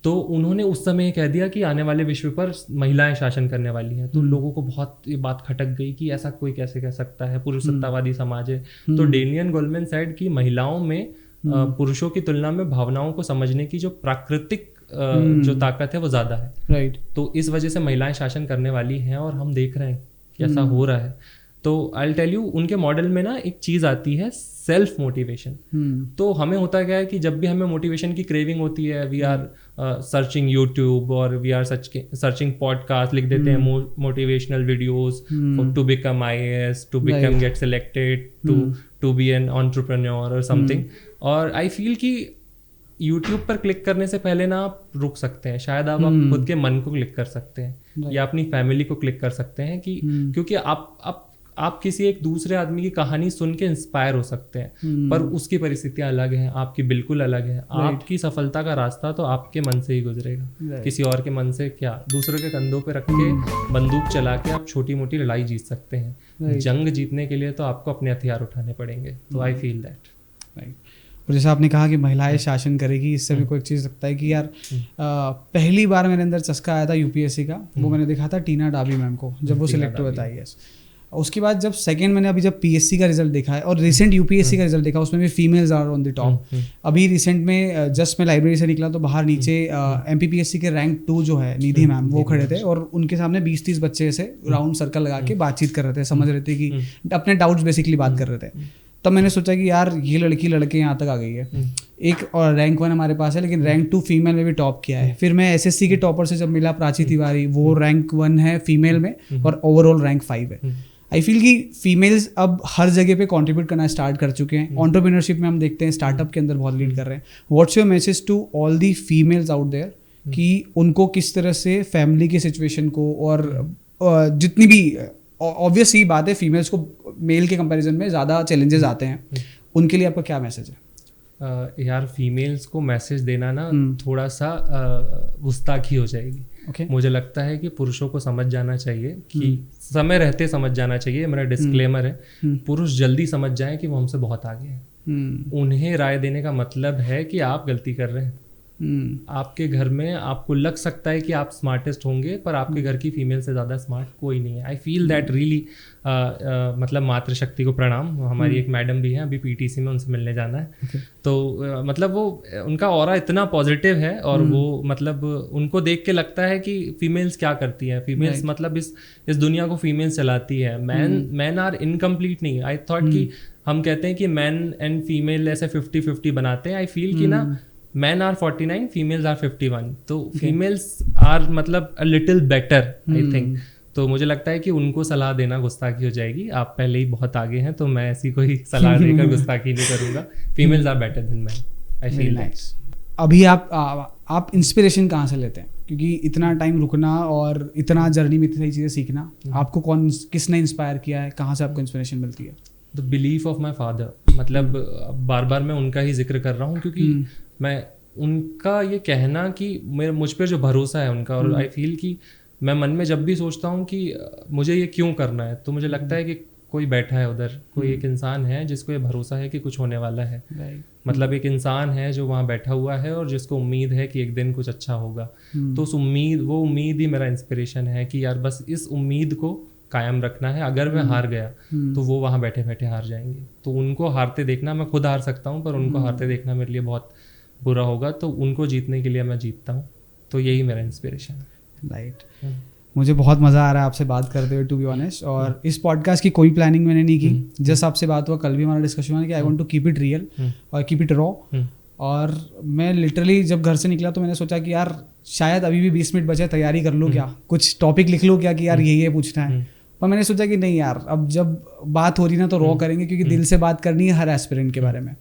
तो उन्होंने उस समय कह दिया कि आने वाले विश्व पर महिलाएं शासन करने वाली हैं, तो लोगों को बहुत ये बात खटक गई कि ऐसा कोई कैसे कह सकता है, पुरुष सत्तावादी समाज है। तो डेनियल गोलमैन साइड की महिलाओं में पुरुषों की तुलना में भावनाओं को समझने की जो प्राकृतिक जो ताकत है वो ज्यादा है, राइट। तो इस वजह से महिलाएं शासन करने वाली हैं और हम देख रहे हैं कि ऐसा हो रहा है। तो आई टेल यू, उनके मॉडल में ना एक चीज़ आती है सेल्फ मोटिवेशन। तो हमें होता क्या है कि जब भी हमें मोटिवेशन की क्रेविंग होती है, वी आर सर्चिंग यूट्यूब और वी आर सर्चिंग पॉडकास्ट, लिख देते हैं motivational videos to become IAS, to become get selected, to be an entrepreneur और समथिंग। और आई फील कि यूट्यूब पर क्लिक करने से पहले ना आप रुक सकते हैं, शायद आप खुद के मन को क्लिक कर सकते हैं या अपनी फैमिली को क्लिक कर सकते हैं, कि क्योंकि आप किसी एक दूसरे आदमी की कहानी सुन के इंस्पायर हो सकते हैं, पर उसकी परिस्थितियां अलग हैं, आपकी बिल्कुल अलग है। आपकी सफलता का रास्ता तो आपके मन से ही गुजरेगा, किसी और के मन से क्या। दूसरों के कंधों पे रख के बंदूक चला के आप छोटी मोटी लड़ाई जीत सकते हैं, जंग जीतने के लिए तो आपको अपने हथियार उठाने पड़ेंगे। तो आई फील दैट, राइट। और जैसे आपने कहा कि महिलाएं शासन करेगी, इससे भी कोई एक चीज़ लगता है कि यार पहली बार मेरे अंदर चस्का आया था UPSC का, वो मैंने देखा था टीना डाबी मैम को, जब वो सिलेक्ट हुआ था IAS। उसके बाद जब सेकंड मैंने अभी जब PSC का रिजल्ट देखा है और रिसेंट UPSC का रिजल्ट देखा, उसमें भी females are on the top. अभी रिसेंट में जस्ट मैं लाइब्रेरी से निकला तो बाहर नीचे MPPSC के रैंक 2 जो है निधि मैम, वो खड़े थे और उनके सामने 20-30 बच्चे ऐसे राउंड सर्कल लगा के बातचीत कर रहे थे, समझ रहे थे कि अपने डाउट्स बेसिकली बात कर रहे थे। तब मैंने सोचा कि यार ये लड़के यहाँ तक आ गई है, एक और रैंक 1 हमारे पास है, लेकिन रैंक 2 फीमेल में भी टॉप किया है। फिर मैं SSC के टॉपर से जब मिला, प्राची तिवारी, वो रैंक 1 है फीमेल में और ओवरऑल रैंक 5 है। आई फील कि फीमेल्स अब हर जगह पे कंट्रीब्यूट करना स्टार्ट कर चुके हैं। एंटरप्रेन्योरशिप में हम देखते हैं स्टार्टअप के अंदर बहुत लीड कर रहे हैं। What's your message to all the females out there कि उनको किस तरह से फैमिली की सिचुएशन को और जितनी भी ऑब्वियस ही बात है, फीमेल्स को मेल के कंपैरिजन में ज़्यादा चैलेंजेस आते हैं, उनके लिए आपका क्या मैसेज है? यार फीमेल्स को मैसेज देना ना थोड़ा सा गुस्ताखी हो जाएगी। Okay. मुझे लगता है कि पुरुषों को समझ जाना चाहिए कि समय रहते समझ जाना चाहिए, मेरा डिस्क्लेमर है, पुरुष जल्दी समझ जाएं कि वो हमसे बहुत आगे हैं। उन्हें राय देने का मतलब है कि आप गलती कर रहे हैं। आपके घर में आपको लग सकता है कि आप स्मार्टेस्ट होंगे, पर आपके घर की फीमेल से ज़्यादा स्मार्ट कोई नहीं है। आई फील दैट रियली, मतलब मातृशक्ति को प्रणाम। हमारी एक मैडम भी है अभी पीटीसी में, उनसे मिलने जाना है। तो मतलब वो उनका ऑरा इतना पॉजिटिव है, और वो मतलब उनको देख के लगता है कि फीमेल्स क्या करती हैं। फीमेल्स मतलब इस दुनिया को फीमेल्स चलाती है। मैन आर इनकम्प्लीट नहीं। आई थॉट कि हम कहते हैं कि मैन एंड फीमेल ऐसे 50-50 बनाते हैं। आई फील कि ना men are 49, females are 51, तो females are मतलब a little better I think। तो मुझे लगता है कि उनको सलाह देना गुस्ताखी हो जाएगी। आप पहले ही बहुत आगे हैं, तो मैं ऐसी कोई सलाह देकर गुस्ताखी नहीं करूँगा। females are better than men, I feel that। अभी आप इंस्पिरेशन कहाँ से लेते हैं? क्योंकि इतना टाइम रुकना और इतना जर्नी में इतनी सारी चीज़ें सीखना, आपको किसने इंस्पायर किया है? कहाँ से आपको इंस्पिरेशन मिलती है? The belief of my father. मतलब बार बार मैं उनका ही जिक्र कर रहा हूँ, क्योंकि मैं उनका ये कहना कि मुझ पर जो भरोसा है उनका, और आई फील कि मैं मन में जब भी सोचता हूँ कि मुझे ये क्यों करना है, तो मुझे लगता है कि कोई बैठा है उधर, कोई एक इंसान है जिसको ये भरोसा है कि कुछ होने वाला है। मतलब एक इंसान है जो वहाँ बैठा हुआ है और जिसको उम्मीद है कि एक दिन कुछ अच्छा होगा। तो उस वो उम्मीद ही मेरा इंस्पिरेशन है कि यार बस इस उम्मीद को कायम रखना है। अगर मैं हार गया तो वो वहाँ बैठे बैठे हार जाएंगे। तो उनको हारते देखना, मैं खुद हार सकता हूँ, पर उनको हारते देखना मेरे लिए बहुत बुरा होगा। तो उनको जीतने के लिए मैं जीतता हूँ। तो यही मेरा इंस्पिरेशन है। राइट। मुझे बहुत मज़ा आ रहा है आपसे बात करते हुए, टू बी ऑनेस्ट। और इस पॉडकास्ट की कोई प्लानिंग मैंने नहीं की, जस्ट आपसे बात हुआ, कल भी हमारा डिस्कशन हुआ कि I want to keep it real और कीप इट रॉ। और मैं लिटरली जब घर से निकला तो मैंने सोचा कि यार शायद अभी भी 20 मिनट बचे, तैयारी कर लो क्या, कुछ टॉपिक लिख लो क्या कि यार ये पूछना है। पर मैंने सोचा कि नहीं यार, अब जब बात हो रही ना तो रॉ करेंगे, क्योंकि दिल से बात करनी है हर एस्पिरेंट के बारे में।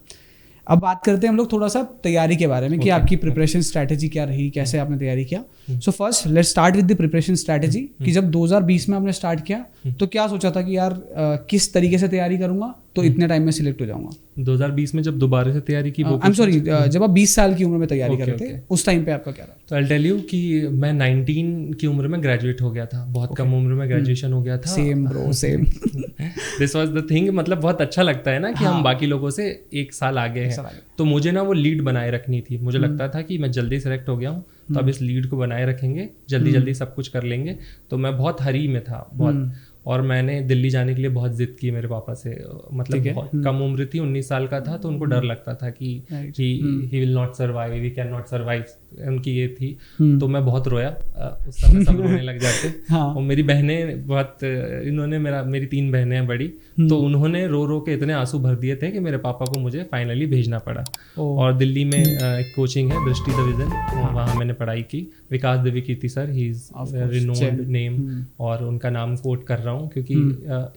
अब बात करते हैं हम लोग थोड़ा सा तैयारी के बारे में कि आपकी प्रिपरेशन स्ट्रैटेजी क्या रही, कैसे आपने तैयारी किया। So first let's start with the preparation strategy कि जब 2020 में आपने स्टार्ट किया तो क्या सोचा था कि यार किस तरीके से तैयारी करूंगा तो इतने टाइम में सिलेक्ट हो जाऊंगा? 2020 में जब दोबारा से तैयारी की, आई एम सॉरी, जब आप 20 साल की उम्र में तैयारी कर रहे थे, उस टाइम पे आपका क्या रहा? तो आई टेल यू कि मैं 19 की उम्र में ग्रेजुएट हो गया था। बहुत कम उम्र में ग्रेजुएशन हो गया था। Same bro, same. This was the thing. मतलब बहुत अच्छा लगता है ना कि हम बाकी लोगों से एक साल आगे हैं। तो मुझे ना वो लीड बनाए रखनी थी। मुझे लगता था कि मैं जल्दी सेलेक्ट हो गया हूँ, तो अब इस लीड को बनाए रखेंगे, जल्दी जल्दी सब कुछ कर लेंगे। तो मैं बहुत हरी में था, बहुत। और मैंने दिल्ली जाने के लिए बहुत जिद की मेरे पापा से। मतलब बहुत कम उम्र थी, 19 साल का था, तो उनको डर लगता था कि he will not survive, we can not survive, उनकी ये थी। तो मैं बहुत रोया। उस समय सब रोने लग जाते। और मेरी बहनें बहुत, इन्होंने मेरी 3 बहनें हैं बड़ी, तो उन्होंने रो रो के इतने आंसू भर दिए थे कि मेरे पापा को मुझे फाइनली भेजना पड़ा। और दिल्ली में एक कोचिंग है, दृष्टि डिवीजन, वहाँ मैंने पढ़ाई की। Vikas Divyakirti sir, he is renowned name, और उनका नाम कोट कर रहा हूँ क्योंकि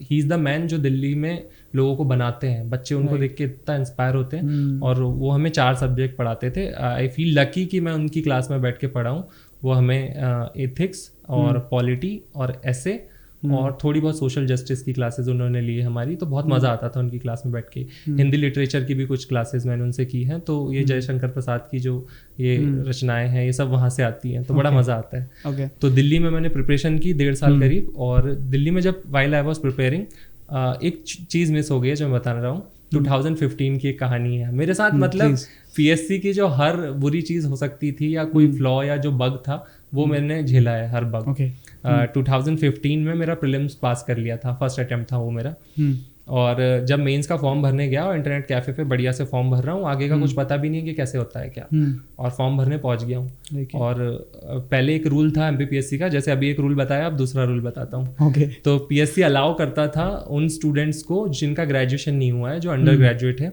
ही इज द मैन जो दिल्ली में लोगों को बनाते हैं। बच्चे उनको देख के इतना इंस्पायर होते हैं। और वो हमें 4 सब्जेक्ट पढ़ाते थे। आई फील लकी कि मैं उनकी क्लास में बैठ के पढ़ा हूँ। वो हमें एथिक्स और पॉलिटी और ऐसे और थोड़ी बहुत सोशल जस्टिस की क्लासेस उन्होंने ली है हमारी। तो बहुत मज़ा आता था उनकी क्लास में बैठ के। हिंदी लिटरेचर की भी कुछ क्लासेस मैंने उनसे की हैं। तो ये जयशंकर प्रसाद की जो ये रचनाएं हैं, ये सब वहाँ से आती हैं। तो बड़ा मज़ा आता है। तो दिल्ली में मैंने प्रिपरेशन की 1.5 साल करीब। और दिल्ली में जब वाइल आई वॉज प्रिपेयरिंग, एक चीज़ मिस हो गई है जो मैं बता रहा हूँ। 2015 की एक कहानी है मेरे साथ। मतलब पीएससी की जो हर बुरी चीज़ हो सकती थी या कोई फ्लॉ या जो बग था, वो मैंने झेला है, हर बग। 2015 में मेरा प्रीलिम्स पास कर लिया था, फर्स्ट अटेम्प्ट था वो मेरा। और जब मेंस का फॉर्म भरने गया, और इंटरनेट कैफे पे बढ़िया से फॉर्म भर रहा हूँ, आगे का कुछ पता भी नहीं कि कैसे होता है क्या। और फॉर्म भरने पहुंच गया हूँ। और पहले एक रूल था एमपीपीएससी का, जैसे अभी एक रूल बताया, अब दूसरा रूल बताता हूँ। तो पीएससी अलाउ करता था उन स्टूडेंट्स को जिनका ग्रेजुएशन नहीं हुआ है, जो अंडर ग्रेजुएट है,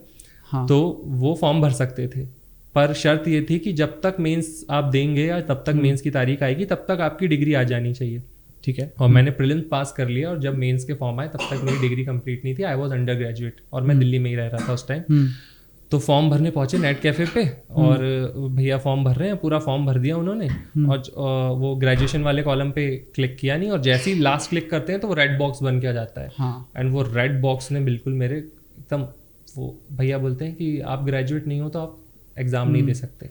तो वो फॉर्म भर सकते थे। पर शर्त ये थी कि जब तक मेंस आप देंगे या तब तक मेंस की तारीख आएगी, तब तक आपकी डिग्री आ जानी चाहिए। ठीक है। और मैंने प्रीलिम्स पास कर लिया, और जब मेंस के फॉर्म आए तब तक मेरी डिग्री कंप्लीट नहीं थी। आई वाज अंडर ग्रेजुएट, और मैं दिल्ली में ही रह रहा था उस टाइम। तो फॉर्म भरने पहुंचे नेट कैफे पे, और भैया फॉर्म भर रहे हैं, पूरा फॉर्म भर दिया उन्होंने। और वो ग्रेजुएशन वाले कॉलम पे क्लिक किया नहीं, और जैसे ही लास्ट क्लिक करते हैं तो वो रेड बॉक्स बन के आ जाता है। एंड वो रेड बॉक्स ने बिल्कुल मेरे एकदम वो भैया बोलते हैं कि आप ग्रेजुएट नहीं हो तो आप एग्ज़ाम नहीं दे सकते।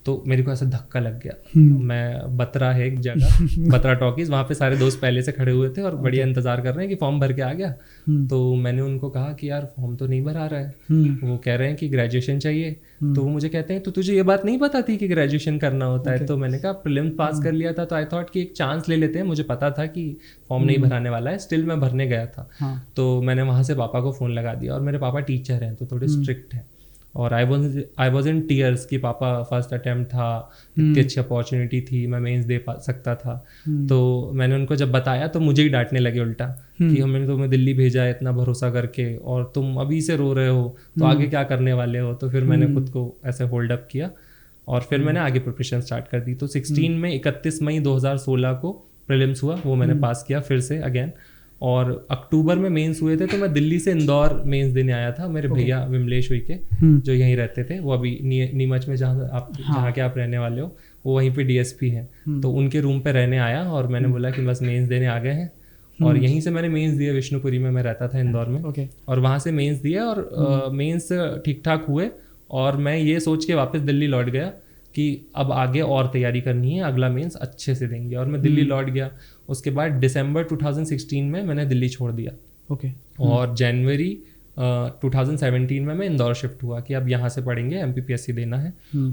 तो मेरे को ऐसा धक्का लग गया। मैं बत्रा है एक जगह बत्रा टॉकीज, वहाँ पे सारे दोस्त पहले से खड़े हुए थे और बढ़िया इंतजार कर रहे हैं कि फॉर्म भर के आ गया। तो मैंने उनको कहा कि यार फॉर्म तो नहीं भरा रहा है। वो कह रहे हैं कि ग्रेजुएशन चाहिए। तो वो मुझे कहते हैं तो तुझे ये बात नहीं पता थी कि ग्रेजुएशन करना होता है? तो मैंने कहा प्रीलिम्स पास कर लिया था तो आई थॉट कि एक चांस ले लेते हैं। मुझे पता था कि फॉर्म नहीं भराने वाला है, स्टिल मैं भरने गया था। तो मैंने वहाँ से पापा को फ़ोन लगा दिया, और मेरे पापा टीचर हैं तो थोड़े स्ट्रिक्ट हैं, और आई वॉज इन टीयर्स कि पापा फर्स्ट अटेम्प्ट था, इतनी अच्छी अपॉर्चुनिटी थी, मैं मेंस दे सकता था। तो मैंने उनको जब बताया तो मुझे ही डांटने लगे उल्टा कि हमने तुम्हें दिल्ली भेजा है इतना भरोसा करके और तुम अभी से रो रहे हो, तो आगे क्या करने वाले हो। तो फिर मैंने खुद को ऐसे होल्ड अप किया और फिर मैंने आगे प्रिपरेशन स्टार्ट कर दी। तो 16 में 31 मई 2016 को प्रीलिम्स हुआ, वो मैंने पास किया फिर से अगेन, और अक्टूबर में मेंस हुए थे। तो मैं दिल्ली से इंदौर मेंस देने आया था। मेरे भैया विमलेश हुई के जो यहीं रहते थे, वो अभी नीमच में जहाँ के आप रहने वाले हो, वो वहीं पे डीएसपी हैं। तो उनके रूम पे रहने आया और मैंने बोला कि बस मेंस देने आ गए हैं, और यहीं से मैंने मेंस दिए। विष्णुपुरी में मैं रहता था इंदौर में, और वहाँ से मेंस दिया और मेंस ठीक ठाक हुए, और मैं ये सोच के वापस दिल्ली लौट गया कि अब आगे और तैयारी करनी है, अगला मेंस अच्छे से देंगे, और मैं दिल्ली लौट गया। उसके बाद दिसंबर 2016 में मैंने दिल्ली छोड़ दिया। और जनवरी 2017 में मैं इंदौर शिफ्ट हुआ कि अब यहाँ से पढ़ेंगे, MPPSC देना है।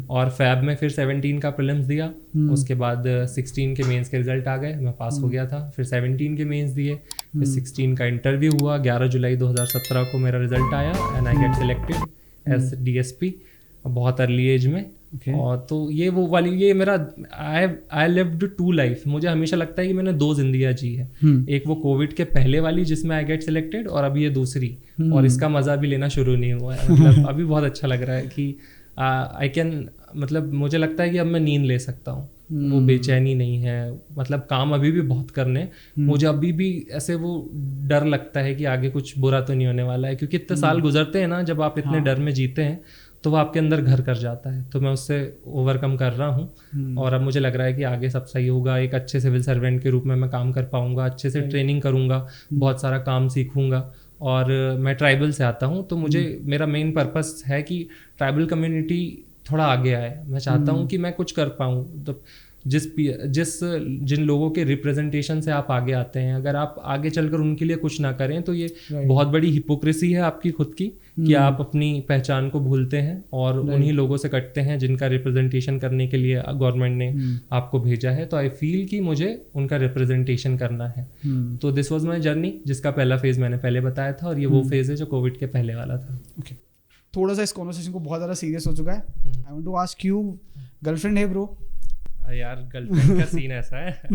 और फैब में फिर 17 का प्रीलिम्स दिया। उसके बाद 16 के मेंस के रिजल्ट आ गए, मैं पास हो गया था। फिर 17 के मेंस दिए, फिर 16 का इंटरव्यू हुआ। 11 जुलाई 2017 को मेरा रिजल्ट आया and I get selected as DSP बहुत अर्ली एज में। और तो ये वो वाली, ये मेरा आई लिव्ड 2 लाइफ। मुझे हमेशा लगता है कि मैंने 2 जिंदगियां जी है। एक वो कोविड के पहले वाली जिसमें आई गेट सिलेक्टेड, और अभी ये दूसरी, और इसका मजा भी लेना शुरू नहीं हुआ है। मतलब अभी बहुत अच्छा लग रहा है कि आई कैन, मतलब मुझे लगता है कि अब मैं नींद ले सकता हूँ। वो बेचैनी नहीं है, मतलब काम अभी भी बहुत करने, मुझे अभी भी ऐसे वो डर लगता है कि आगे कुछ बुरा तो नहीं होने वाला है, क्योंकि इतने साल गुजरते हैं ना जब आप इतने डर में जीते हैं, तो वो आपके अंदर घर कर जाता है। तो मैं उससे ओवरकम कर रहा हूँ, और अब मुझे लग रहा है कि आगे सब सही होगा। एक अच्छे सिविल सर्वेंट के रूप में मैं काम कर पाऊंगा, अच्छे से ट्रेनिंग करूंगा, बहुत सारा काम सीखूंगा। और मैं ट्राइबल से आता हूँ, तो मुझे मेरा मेन पर्पस है कि ट्राइबल कम्युनिटी थोड़ा आगे आए। मैं चाहता हूँ कि मैं कुछ कर पाऊँ। तो जिन लोगों के रिप्रेजेंटेशन से आप आगे आते हैं, अगर आप आगे चलकर उनके लिए कुछ ना करें तो ये बहुत बड़ी हिपोक्रेसी है आपकी खुद की, कि आप अपनी पहचान को भूलते हैं और उन्हीं लोगों से कटते हैं जिनका रिप्रेजेंटेशन करने के लिए गवर्नमेंट ने आपको भेजा है। तो आई फील कि मुझे उनका रिप्रेजेंटेशन करना है। तो दिस वाज माय जर्नी, जिसका पहला फेज मैंने पहले बताया था, और ये वो फेज है जो कोविड के पहले वाला था। थोड़ा सा इस कॉन्वर्सेशन को बहुत ज़्यादा सीरियस हो चुका है। I want to ask you, girlfriend है ब्रो? यार गर्लफ्रेंड का सीन ऐसा है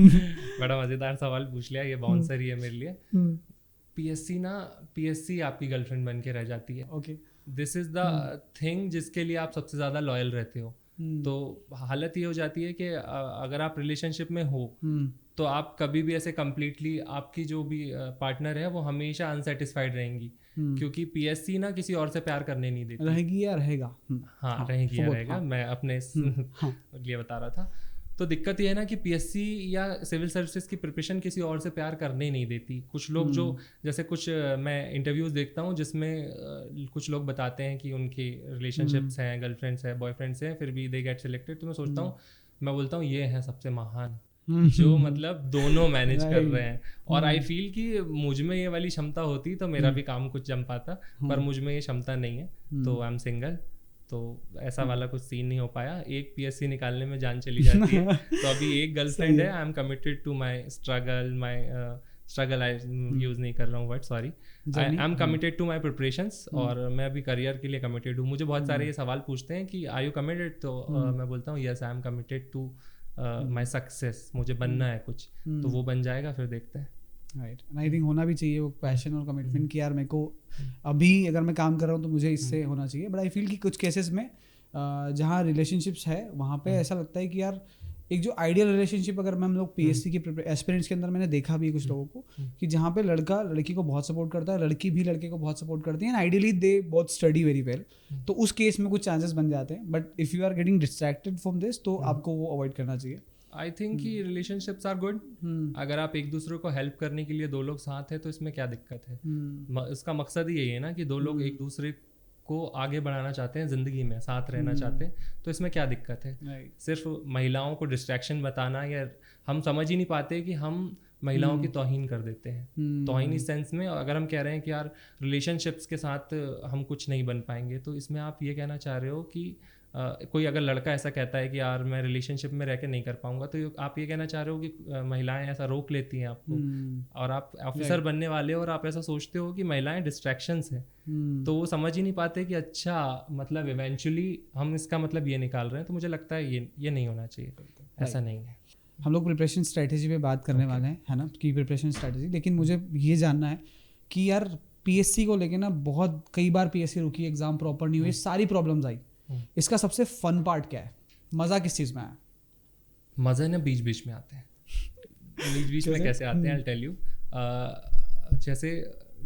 बड़ा मजेदार सवाल पूछ लिया, ये बाउंसर ही है मेरे लिए। PSC आपकी गर्लफ्रेंड बन के रह जाती है। दिस इज द थिंग जिसके लिए आप सबसे ज्यादा लॉयल रहते हो। तो हालत ये हो जाती है कि अगर आप रिलेशनशिप में हो तो आप कभी भी ऐसे कंप्लीटली, आपकी जो भी पार्टनर है वो हमेशा अनसेटिस्फाइड रहेंगी, क्योंकि PSC ना किसी और से प्यार करने नहीं देती। रहेगी या रहेगा? हाँ, रहेगी या रहेगा, मैं अपने लिए बता रहा था। तो दिक्कत ये है ना कि PSC या सिविल सर्विसेज की प्रिपरेशन किसी और से प्यार करने ही नहीं देती। कुछ लोग जो, जैसे कुछ मैं इंटरव्यूज देखता हूँ जिसमें कुछ लोग बताते हैं कि उनकी रिलेशनशिप्स हैं, गर्लफ्रेंड्स हैं, बॉयफ्रेंड्स हैं, फिर भी दे गेट सिलेक्टेड। तो मैं सोचता हूँ, मैं बोलता हूँ ये है सबसे महान, जो मतलब दोनों मैनेज कर रहे हैं। और आई फील कि मुझ में ये वाली क्षमता होती तो मेरा भी काम कुछ जम पाता, पर मुझ में ये क्षमता नहीं है, तो आई एम सिंगल। तो ऐसा वाला कुछ सीन नहीं हो पाया। एक PSC निकालने में जान चली जाती है। तो अभी एक गर्लफ्रेंड है। I am committed to my struggle I use नहीं कर रहा हूँ word, sorry. I am committed to my preparations, और मैं अभी करियर के लिए कमिटेड हूँ। मुझे बहुत सारे ये सवाल पूछते हैं कि आर यू कमिटेड, तो मैं बोलता हूँ yes I am committed to my success. मुझे बनना है कुछ, तो वो बन जाएगा, फिर देखते हैं। राइट, आई थिंक होना भी चाहिए वो पैशन और कमिटमेंट कि यार मेरे को अभी अगर मैं काम कर रहा हूँ तो मुझे इससे होना चाहिए। बट आई फील कि कुछ केसेस में जहाँ रिलेशनशिप्स है वहाँ पे ऐसा लगता है कि यार एक जो आइडियल रिलेशनशिप, अगर हम लोग PSC के एस्पिरेंट्स के अंदर मैंने देखा भी कुछ लोगों को कि जहाँ पे लड़का लड़की को बहुत सपोर्ट करता है, लड़की भी लड़के को बहुत सपोर्ट करती है, and ideally they both study very well. तो उस केस में कुछ चांसेस बन जाते हैं। But if you are getting distracted from this, तो आपको वो अवॉइड करना चाहिए। आई थिंक कि रिलेशनशिप्स आर गुड। अगर आप एक दूसरे को हेल्प करने के लिए 2 लोग साथ हैं तो इसमें क्या दिक्कत है। इसका मकसद ही यही है ना कि 2 लोग एक दूसरे को आगे बढ़ाना चाहते हैं ज़िंदगी में, साथ रहना चाहते हैं, तो इसमें क्या दिक्कत है? सिर्फ महिलाओं को डिस्ट्रैक्शन बताना, या हम समझ ही नहीं पाते कि हम महिलाओं की तौहीन कर देते हैं। तौहीन इस सेंस में, अगर हम कह रहे हैं कि यार रिलेशनशिप्स के साथ हम कुछ नहीं बन पाएंगे, तो इसमें आप ये कहना चाह रहे हो कि कोई अगर लड़का ऐसा कहता है कि यार मैं रिलेशनशिप में रह के नहीं कर पाऊंगा, तो आप ये कहना चाह रहे हो कि महिलाएं ऐसा रोक लेती हैं आपको, और आप ऑफिसर बनने वाले हो और आप ऐसा सोचते हो कि महिलाएं डिस्ट्रैक्शंस हैं। तो वो समझ ही नहीं पाते कि अच्छा मतलब इवेंचुअली हम इसका मतलब ये निकाल रहे हैं। तो मुझे लगता है ये नहीं होना चाहिए, ऐसा नहीं है। हम लोग प्रिपरेशन स्ट्रेटेजी पे बात करने वाले हैं, है ना, की प्रिपरेशन स्ट्रेटेजी। लेकिन मुझे ये जानना है कि यार पीएससी को लेके ना बहुत कई बार पीएससी रुकी, एग्जाम प्रॉपर नहीं हुई, सारी प्रॉब्लम्स आई। इसका सबसे फन पार्ट क्या है? मज़ा किस चीज़ में आया? मज़े ना बीच बीच में आते हैं। बीच में कैसे आते हैं, आई टेल यू। जैसे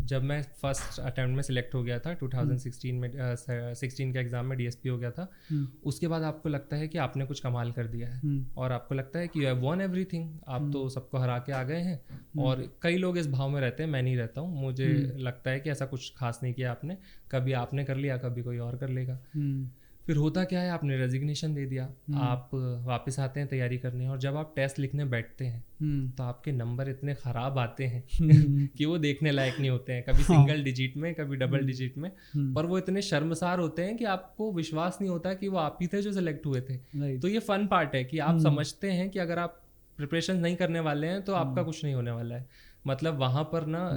जब मैं फर्स्ट अटेम्प्ट में सिलेक्ट हो गया था 2016 में, 16 के एग्ज़ाम में डीएसपी हो गया था, उसके बाद आपको लगता है कि आपने कुछ कमाल कर दिया है, और आपको लगता है कि यू हैव वॉन एवरीथिंग, आप तो सबको हरा के आ गए हैं। और कई लोग इस भाव में रहते हैं, मैं नहीं रहता हूँ। मुझे लगता है कि ऐसा कुछ खास नहीं किया आपने, कभी आपने कर लिया, कभी कोई और कर लेगा। फिर होता क्या है, आपने रेजिग्नेशन दे दिया, आप वापस आते हैं तैयारी करने, और जब आप टेस्ट लिखने बैठते हैं तो आपके नंबर इतने ख़राब आते हैं कि वो देखने लायक नहीं होते हैं, कभी सिंगल डिजिट में, कभी डबल डिजिट में, पर वो इतने शर्मसार होते हैं कि आपको विश्वास नहीं होता कि वो आप ही थे जो सिलेक्ट हुए थे। तो ये फन पार्ट है कि आप समझते हैं कि अगर आप प्रिपरेशन नहीं करने वाले हैं तो आपका कुछ नहीं होने वाला है। मतलब वहाँ पर ना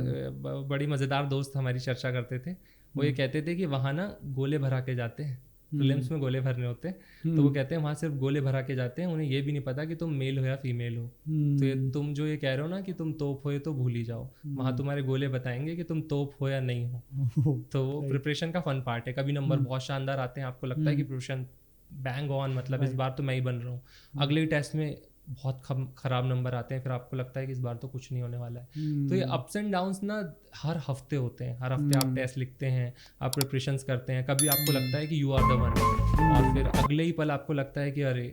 बड़ी मज़ेदार दोस्त हमारी चर्चा करते थे, वो ये कहते थे कि वहाँ ना गोले भरा के जाते हैं, प्रीलिम्स में गोले भरने होते हैं, तो वो कहते हैं वहाँ सिर्फ गोले भरा के जाते हैं, उन्हें ये भी नहीं पता कि तुम मेल हो या फीमेल हो। तो ये तुम जो ये कह रहे हो ना कि तुम तोप हो, ये तो भूल ही जाओ, वहाँ तुम्हारे गोले बताएंगे कि तुम तोप हो या नहीं हो। तो वो प्रिपरेशन का फन पार्ट है। कभी नंबर बहुत शानदार आते हैं, आपको लगता है कि प्रिपरेशन बैंग ऑन, मतलब इस बार तो मैं ही बन रहा हूँ। अगले टेस्ट में बहुत खराब नंबर आते हैं, फिर आपको लगता है कि इस बार तो कुछ नहीं होने वाला है। तो ये अप्स एंड डाउन्स ना हर हफ्ते होते हैं। हर हफ्ते आप टेस्ट लिखते हैं, आप प्रिपरेशंस करते हैं, कभी आपको लगता है कि यू आर द वन, और फिर अगले ही पल आपको लगता है कि अरे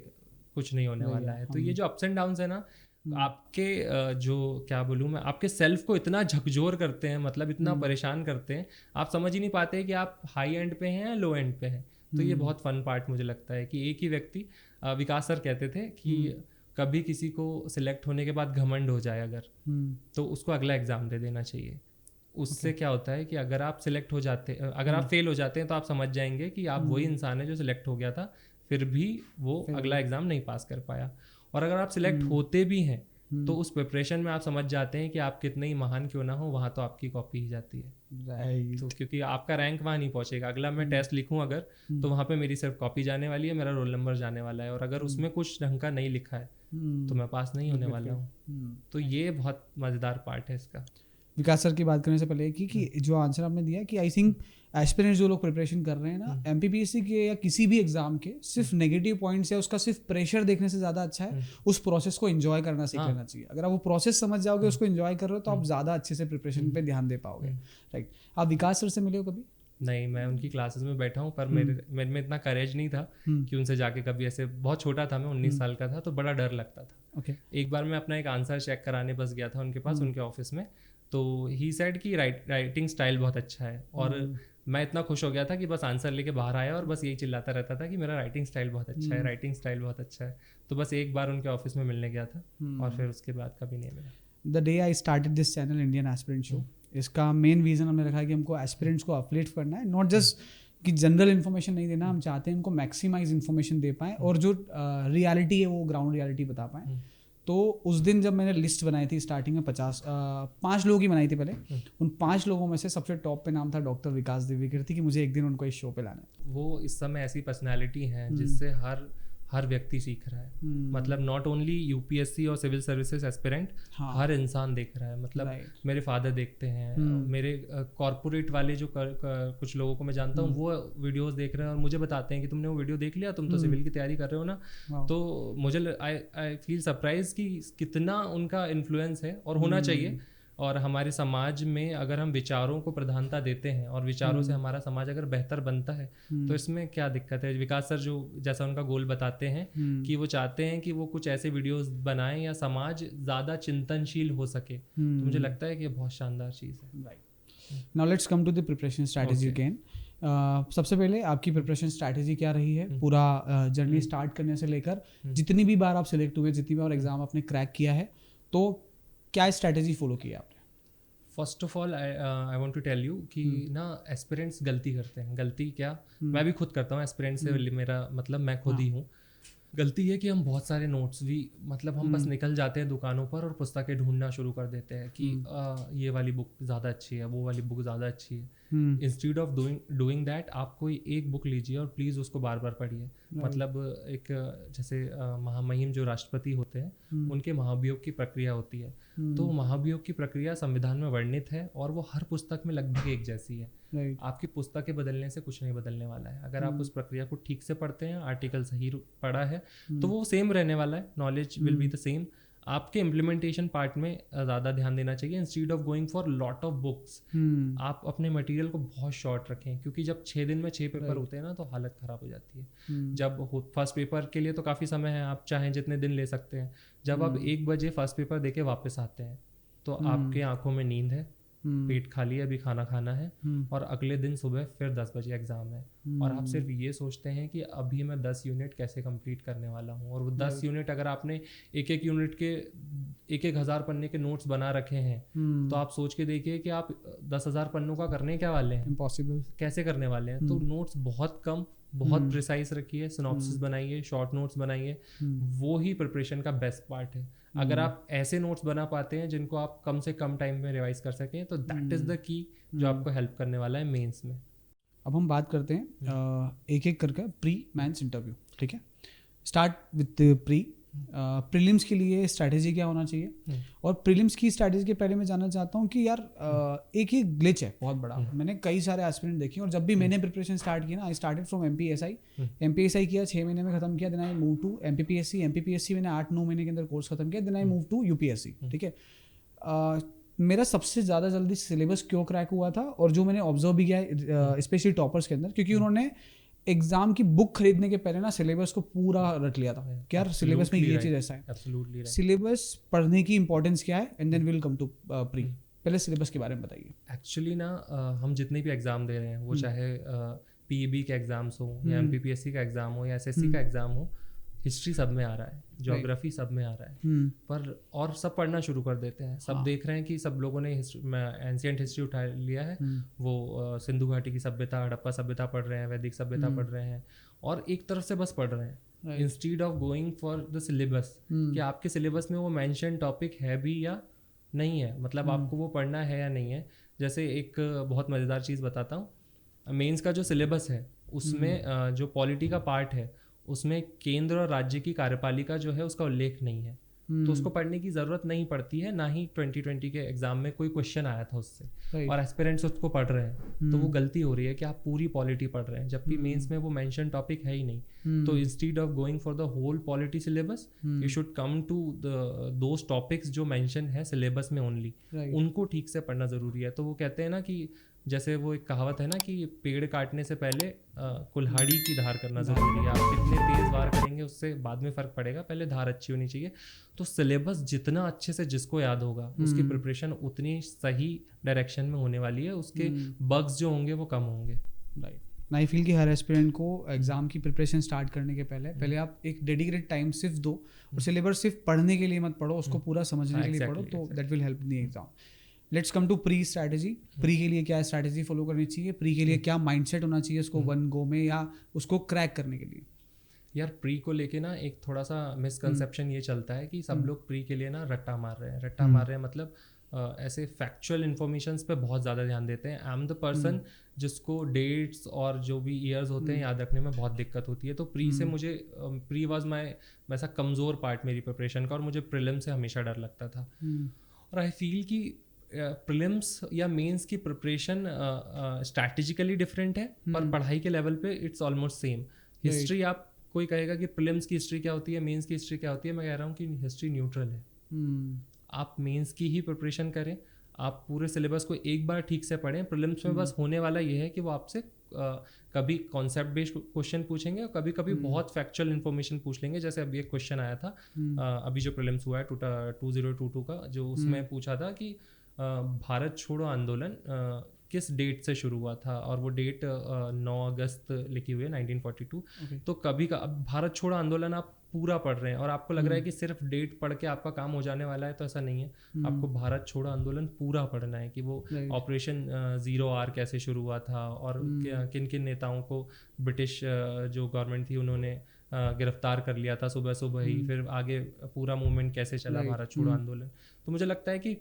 कुछ नहीं होने वाला है। तो ये जो अप्स एंड डाउन्स है ना, आपके जो क्या बोलूँ मैं, आपके सेल्फ को इतना झकझोर करते हैं, मतलब इतना परेशान करते हैं, आप समझ ही नहीं पाते कि आप हाई एंड पे हैं या लो एंड पे हैं। तो ये बहुत फन पार्ट मुझे लगता है कि एक ही व्यक्ति, विकास सर कहते थे कि कभी किसी को सिलेक्ट होने के बाद घमंड हो जाए अगर, तो उसको अगला एग्ज़ाम दे देना चाहिए। उससे क्या होता है कि अगर आप सिलेक्ट हो जाते, अगर आप फेल हो जाते हैं, तो आप समझ जाएंगे कि आप वही इंसान है जो सिलेक्ट हो गया था, फिर भी वो अगला एग्ज़ाम नहीं पास कर पाया। और अगर आप सिलेक्ट होते भी हैं तो उस प्रिपरेशन में आप समझ जाते हैं कि आप कितने ही महान क्यों ना हो, वहाँ तो आपकी कॉपी ही जाती है। तो क्योंकि आपका रैंक वहाँ नहीं पहुँचेगा। अगला मैं टेस्ट लिखूँ अगर, तो वहाँ पे मेरी सिर्फ कॉपी जाने वाली है, मेरा रोल नंबर जाने वाला है, और अगर उसमें कुछ ढंग का नहीं लिखा है तो मैं पास नहीं होने वाला हूँ। तो ये बहुत मज़ेदार पार्ट है इसका। विकास सर की बात करने से पहले कि जो आंसर आपने दिया कि आई थिंक एस्पिरेंट्स जो लोग प्रिपरेशन कर रहे हैं ना एमपीपीएससी के या किसी भी एग्जाम के, सिर्फ नेगेटिव पॉइंट्स या उसका सिर्फ प्रेशर देखने से ज़्यादा अच्छा है उस प्रोसेस को एंजॉय करना सीख लेना चाहिए। अगर आप वो प्रोसेस समझ जाओगे, उसको एंजॉय कर रहे हो, तो आप ज़्यादा अच्छे से प्रिपरेशन पे ध्यान दे पाओगे। राइट। आप विकास सर से मिले हो कभी? नहीं, मैं उनकी क्लासेस में बैठा हूँ, पर मेरे में इतना करेज नहीं था कि उनसे जाके कभी ऐसे, बहुत छोटा था मैं, 19 साल का था, तो बड़ा डर लगता था। एक बार मैं अपना एक आंसर चेक कराने बस गया था उनके पास, उनके ऑफिस में, तो ही सेड कि राइटिंग स्टाइल बहुत अच्छा है, और मैं इतना खुश हो गया था कि बस आंसर लेके बाहर आया और बस यही चिल्लाता रहता था कि मेरा राइटिंग स्टाइल बहुत अच्छा है, राइटिंग स्टाइल बहुत अच्छा है। तो बस एक बार उनके ऑफिस में मिलने गया था, और फिर उसके बाद कभी नहीं मिला। The day I started this channel Indian aspirant show, इसका मेन रीज़न हमने रखा है कि हमको एस्पिरेंट्स को अपलिफ्ट करना है, नॉट जस्ट कि जनरल इन्फॉर्मेशन नहीं देना, हम चाहते हैं उनको मैक्सिमाइज इन्फॉर्मेशन दे पाएँ और जो रियलिटी है वो ग्राउंड रियलिटी बता पाएँ। तो उस दिन जब मैंने लिस्ट बनाई थी स्टार्टिंग में 5 लोगों की बनाई थी पहले, उन 5 लोगों में से सबसे टॉप पे नाम था डॉक्टर विकास दिव्यकीर्ति, कि मुझे एक दिन उनको इस शो पे लाना है। वो इस समय ऐसी पर्सनैलिटी हैं जिससे हर व्यक्ति सीख रहा है। मतलब नॉट ओनली यूपीएससी और सिविल सर्विसेज एस्पिरेंट, हर इंसान देख रहा है। मतलब मेरे फादर देखते हैं, मेरे कॉर्पोरेट वाले जो कुछ लोगों को मैं जानता हूँ, वो वीडियोस देख रहे हैं और मुझे बताते हैं कि तुमने वो वीडियो देख लिया, तुम तो सिविल की तैयारी कर रहे हो ना। तो मुझे आई फील सरप्राइज कि कितना उनका इन्फ्लुएंस है और होना चाहिए। और हमारे समाज में अगर हम विचारों को प्रधानता देते हैं और विचारों से हमारा समाज अगर बेहतर बनता है, तो इसमें क्या दिक्कत है। विकास सर जो जैसा उनका गोल बताते हैं कि वो चाहते हैं कि वो कुछ ऐसे वीडियोस बनाएं या समाज ज़्यादा चिंतनशील हो सके, तो मुझे लगता है कि ये बहुत शानदार चीज़ है। Right. Now let's come to the preparation strategy again. सबसे पहले आपकी प्रिपरेशन स्ट्रैटेजी क्या रही है, पूरा जर्नी स्टार्ट करने से लेकर जितनी भी बार आप सिलेक्ट हुए, जितनी बार एग्जाम आपने क्रैक किया है, तो क्या स्ट्रैटेजी फॉलो की है आपने? First of all I want to tell you कि ना एस्पिरेंट्स गलती करते हैं। गलती क्या, मैं भी खुद करता हूँ। एस्पिरेंट से मेरा मतलब मैं खुद ही हूँ। गलती है कि हम बहुत सारे नोट्स भी मतलब हम बस निकल जाते हैं दुकानों पर और पुस्तकें ढूंढना शुरू कर देते हैं कि ये वाली बुक ज़्यादा अच्छी है, वो वाली बुक ज़्यादा अच्छी है। इंस्टीड ऑफ डूइंग दैट आप कोई एक बुक लीजिए और प्लीज़ उसको बार बार पढ़िए। मतलब एक जैसे महामहिम जो राष्ट्रपति होते हैं उनके महाभियोग की प्रक्रिया होती है, तो महाभियोग की प्रक्रिया संविधान में वर्णित है और वो हर पुस्तक में लगभग एक जैसी है। आपकी पुस्तकें बदलने से कुछ नहीं बदलने वाला है। अगर आप उस प्रक्रिया को ठीक से पढ़ते हैं, आर्टिकल सही पढ़ा है, तो वो सेम रहने वाला है, knowledge will be the same. आपके इम्प्लीमेंटेशन पार्ट में ज़्यादा ध्यान देना चाहिए instead of going for lot of books. आप अपने मटेरियल को बहुत शॉर्ट रखें, क्योंकि जब 6 दिन में 6 पेपर होते हैं ना, तो हालत ख़राब हो जाती है। जब फर्स्ट पेपर के लिए तो काफ़ी समय है, आप चाहें जितने दिन ले सकते हैं। जब आप 1 बजे फर्स्ट पेपर दे के वापस आते हैं तो आपके आंखों में नींद है, पेट खाली है, अभी खाना खाना है, और अगले दिन सुबह फिर 10 बजे एग्जाम है, और आप सिर्फ ये सोचते हैं कि अभी मैं 10 यूनिट कैसे कंप्लीट करने वाला हूँ। और वो 10 यूनिट अगर आपने एक यूनिट के 1,000 पन्ने के नोट्स बना रखे हैं, तो आप सोच के देखिए कि आप 10,000 पन्नों का करने क्या वाले हैं। इम्पॉसिबल, कैसे करने वाले हैं। तो नोट्स बहुत कम, बहुत प्रिसाइज रखिए, सिनॉप्सिस बनाइए, शॉर्ट नोट्स बनाइए। वो ही प्रिपरेशन का बेस्ट पार्ट है। अगर आप ऐसे नोट्स बना पाते हैं जिनको आप कम से कम टाइम में रिवाइज कर सकें, तो दैट इज़ द की जो आपको हेल्प करने वाला है मेंस में। अब हम बात करते हैं एक एक करके प्री मेंस इंटरव्यू। ठीक है, स्टार्ट विथ प्री। प्रीलिम्स के लिए स्ट्रैटेजी क्या होना चाहिए? और प्रीलिम्स की स्ट्रैटेजी के पहले मैं जानना चाहता हूँ कि यार एक ही ग्लिच है बहुत बड़ा। मैंने कई सारे एस्पिरेंट देखे, और जब भी मैंने प्रिपरेशन स्टार्ट की ना, आई स्टार्टेड फ्रॉम एमपीएसआई किया, 6 महीने में खत्म किया। Then I move to MPPSC मैंने 8-9 महीने के अंदर कोर्स खत्म किया। Then I move to UPSC. ठीक है, मेरा सबसे ज़्यादा जल्दी सिलेबस क्यों क्रैक हुआ था, और जो मैंने ऑब्जर्व भी किया स्पेशली टॉपर्स के अंदर, क्योंकि उन्होंने एग्जाम की बुक खरीदने के पहले ना सिलेबस को पूरा रट लिया था कि यार सिलेबस में ये चीज़ ऐसा है। सिलेबस पढ़ने की इंपॉर्टेंस क्या है, and then will come to pre. पहले सिलेबस के बारे में बताइए। एक्चुअली ना हम जितने भी एग्ज़ाम दे रहे हैं, वो चाहे पीईबी के एग्ज़ाम्स हो, या एमपीपीएससी का एग्ज़ाम हो, या एसएससी का एग्ज़ाम हो, हिस्ट्री सब में आ रहा है, ज्योग्राफी सब में आ रहा है, पर और सब पढ़ना शुरू कर देते हैं। सब देख रहे हैं कि सब लोगों ने एंशिएंट हिस्ट्री उठा लिया है, वो सिंधु घाटी की सभ्यता, हड़प्पा सभ्यता पढ़ रहे हैं, वैदिक सभ्यता पढ़ रहे हैं, और एक तरफ से बस पढ़ रहे हैं instead of going for the syllabus, कि आपके सिलेबस में वो मेंशन टॉपिक है भी या नहीं है, मतलब आपको वो पढ़ना है या नहीं है। जैसे एक बहुत मज़ेदार चीज़ बताता हूँ, मेंस का जो सिलेबस है उसमें जो पॉलिटी का पार्ट है, उसमें केंद्र और राज्य की कार्यपालिका जो है उसका उल्लेख नहीं है, तो उसको पढ़ने की ज़रूरत नहीं पड़ती है। ना ही 2020 के एग्जाम में कोई क्वेश्चन आया था उससे, और एस्पिरेंट्स उसको पढ़ रहे हैं, तो वो गलती हो रही है कि आप पूरी पॉलिटी पढ़ रहे हैं, जबकि मेंस में वो मेंशन टॉपिक है ही नहीं। तो instead of going for the whole polity syllabus, you should come to those topics जो मेंशन है सिलेबस में ओनली, उनको ठीक से पढ़ना ज़रूरी है। तो वो कहते हैं ना कि जैसे वो एक कहावत है ना कि पेड़ काटने से पहले कुल्हाड़ी की धार करना ज़रूरी है। आप कितने तेज़ वार करेंगे उससे बाद में फ़र्क पड़ेगा, पहले धार अच्छी होनी चाहिए। तो सिलेबस जितना अच्छे से जिसको याद होगा, उसकी प्रिपरेशन उतनी सही डायरेक्शन में होने वाली है, उसके बग्स जो होंगे वो कम होंगे। राइट, आई फील कि हर एस्पिरेंट को एग्जाम की प्रिपरेशन स्टार्ट करने के पहले आप एक डेडिकेटेड टाइम सिर्फ दो, और सिलेबस सिर्फ पढ़ने के लिए मत पढ़ो, उसको पूरा समझने के लिए पढ़ो, तो that will help in the exam. Let's come to pre strategy. Pre के लिए क्या स्ट्रैटेजी फॉलो करनी चाहिए? प्री के लिए क्या माइंडसेट होना चाहिए उसको वन गो में, या उसको क्रैक करने के लिए? यार प्री को लेके ना एक थोड़ा सा मिसकंसेप्शन ये चलता है कि सब लोग प्री के लिए ना रट्टा मार रहे हैं, मतलब ऐसे फैक्चुअल इन्फॉर्मेशंस पे बहुत ज़्यादा ध्यान देते हैं। आई एम द पर्सन जिसको डेट्स और जो भी ईयर्स होते हैं याद रखने में बहुत दिक्कत होती है। तो प्री से मुझे प्री वॉज माई वैसा कमज़ोर पार्ट मेरी प्रिपरेशन का, और मुझे प्रीलिम से हमेशा डर लगता था। और आई फील कि प्रीलिम्स या मेंस की प्रिपरेशन स्ट्रैटेजिकली डिफरेंट है, पर पढ़ाई के लेवल पे इट्स ऑलमोस्ट सेम। हिस्ट्री, आप कोई कहेगा कि प्रीलिम्स की हिस्ट्री क्या होती है, मेंस की हिस्ट्री क्या होती है, मैं कह रहा हूँ कि हिस्ट्री न्यूट्रल है। आप मेंस की ही प्रिपरेशन करें, आप पूरे सिलेबस को एक बार ठीक से पढ़ें। प्रीलिम्स में बस होने वाला ये है कि वो आपसे कभी कॉन्सेप्ट बेस्ड क्वेश्चन पूछेंगे, और कभी कभी बहुत फैक्चुअल इन्फॉर्मेशन पूछ लेंगे। जैसे अभी एक क्वेश्चन आया था अभी जो प्रीलिम्स हुआ है 2022 का, जो उसमें पूछा था कि भारत छोड़ो आंदोलन किस डेट से शुरू हुआ था, और वो डेट 9 अगस्त लिखी हुई है 1942। तो कभी का अब भारत छोड़ो आंदोलन आप पूरा पढ़ रहे हैं और आपको लग रहा है कि सिर्फ डेट पढ़ के आपका काम हो जाने वाला है, तो ऐसा नहीं है। आपको भारत छोड़ो आंदोलन पूरा पढ़ना है कि वो ऑपरेशन 0R कैसे शुरू हुआ था, और किन किन नेताओं को ब्रिटिश जो गवर्नमेंट थी उन्होंने गिरफ्तार कर लिया था सुबह सुबह ही, फिर आगे पूरा मूवमेंट कैसे चला भारत छोड़ो आंदोलन। तो मुझे लगता है कि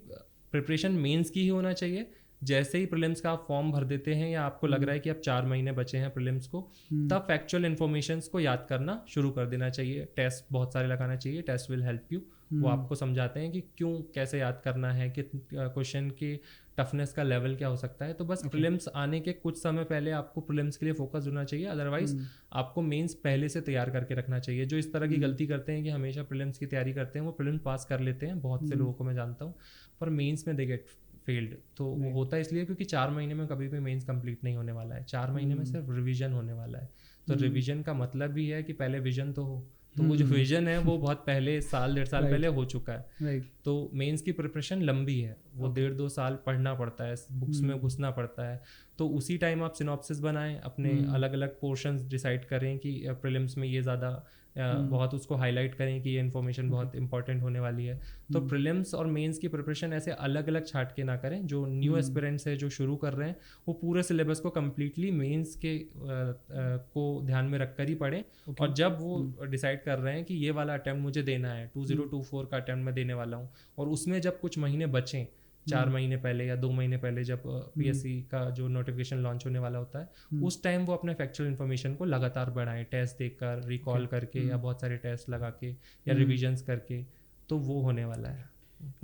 प्रिपरेशन मेंस की ही होना चाहिए। जैसे ही प्रीलिम्स का आप फॉर्म भर देते हैं या आपको लग रहा है कि अब 4 महीने बचे हैं प्रीलिम्स को, तब फैक्चुअल इन्फॉर्मेशंस को याद करना शुरू कर देना चाहिए। टेस्ट बहुत सारे लगाना चाहिए, टेस्ट विल हेल्प यू। वो आपको समझाते हैं कि क्यों कैसे याद करना है, कि क्वेश्चन की टफनेस का लेवल क्या हो सकता है। तो बस प्रीलिम्स आने के कुछ समय पहले आपको प्रीलिम्स के लिए फोकस होना चाहिए, अदरवाइज आपको मेंस पहले से तैयार करके रखना चाहिए। जो इस तरह की गलती करते हैं कि हमेशा प्रीलिम्स की तैयारी करते हैं, वो प्रीलिम्स पास कर लेते हैं, बहुत से लोगों को मैं जानता हूँ, पर मेंस में दे गेट फेल्ड। तो वो होता है इसलिए क्योंकि 4 महीने में कभी भी मेंस कंप्लीट नहीं होने वाला है, 4 महीने में सिर्फ रिवीजन होने वाला है। तो रिवीजन का मतलब भी है कि पहले विजन तो हो, तो वो जो विजन है वो बहुत पहले, साल 1.5 साल पहले हो चुका है। तो मेंस की प्रिपरेशन लंबी है, वो 1.5-2 साल पढ़ना पड़ता है, बुक्स में घुसना पड़ता है। तो उसी टाइम आप सिनॉप्सिस बनाएं, अपने अलग अलग पोर्शंस डिसाइड करें कि प्रीलिम्स में ये ज़्यादा बहुत उसको हाईलाइट करें कि ये इन्फॉर्मेशन बहुत इंपॉर्टेंट होने वाली है। तो प्रीलिम्स और मेंस की प्रिपरेशन ऐसे अलग अलग छाट के ना करें। जो न्यू एस्पिरेंट्स है, जो शुरू कर रहे हैं, वो पूरे सिलेबस को कम्प्लीटली मेंस के को ध्यान में रखकर ही पढ़ें। और जब वो डिसाइड कर रहे हैं कि ये वाला अटेम्प्ट मुझे देना है, 2024 का अटेम्प्ट मैं देने वाला हूँ, और उसमें जब कुछ महीने बचें, 4 महीने पहले या 2 महीने पहले, जब पीएससी का जो नोटिफिकेशन लॉन्च होने वाला होता है, उस टाइम वो अपने फैक्चुअल इन्फॉर्मेशन को लगातार बढ़ाएं, टेस्ट देखकर, रिकॉल करके, या बहुत सारे टेस्ट लगा के, या रिविजन्स करके। तो वो होने वाला है।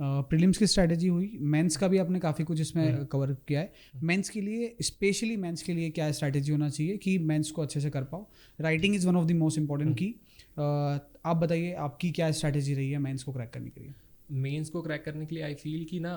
प्रीलिम्स की स्ट्रैटेजी हुई, मेंस का भी आपने काफ़ी कुछ इसमें कवर किया है। मेंस के लिए, स्पेशली मेंस के लिए क्या स्ट्रैटेजी होना चाहिए कि मेंस को अच्छे से कर पाओ? Writing is one of the most important की। आप बताइए आपकी क्या स्ट्रैटेजी रही है मेंस को क्रैक करने के लिए? मेंस को क्रैक करने के लिए आई फील कि ना,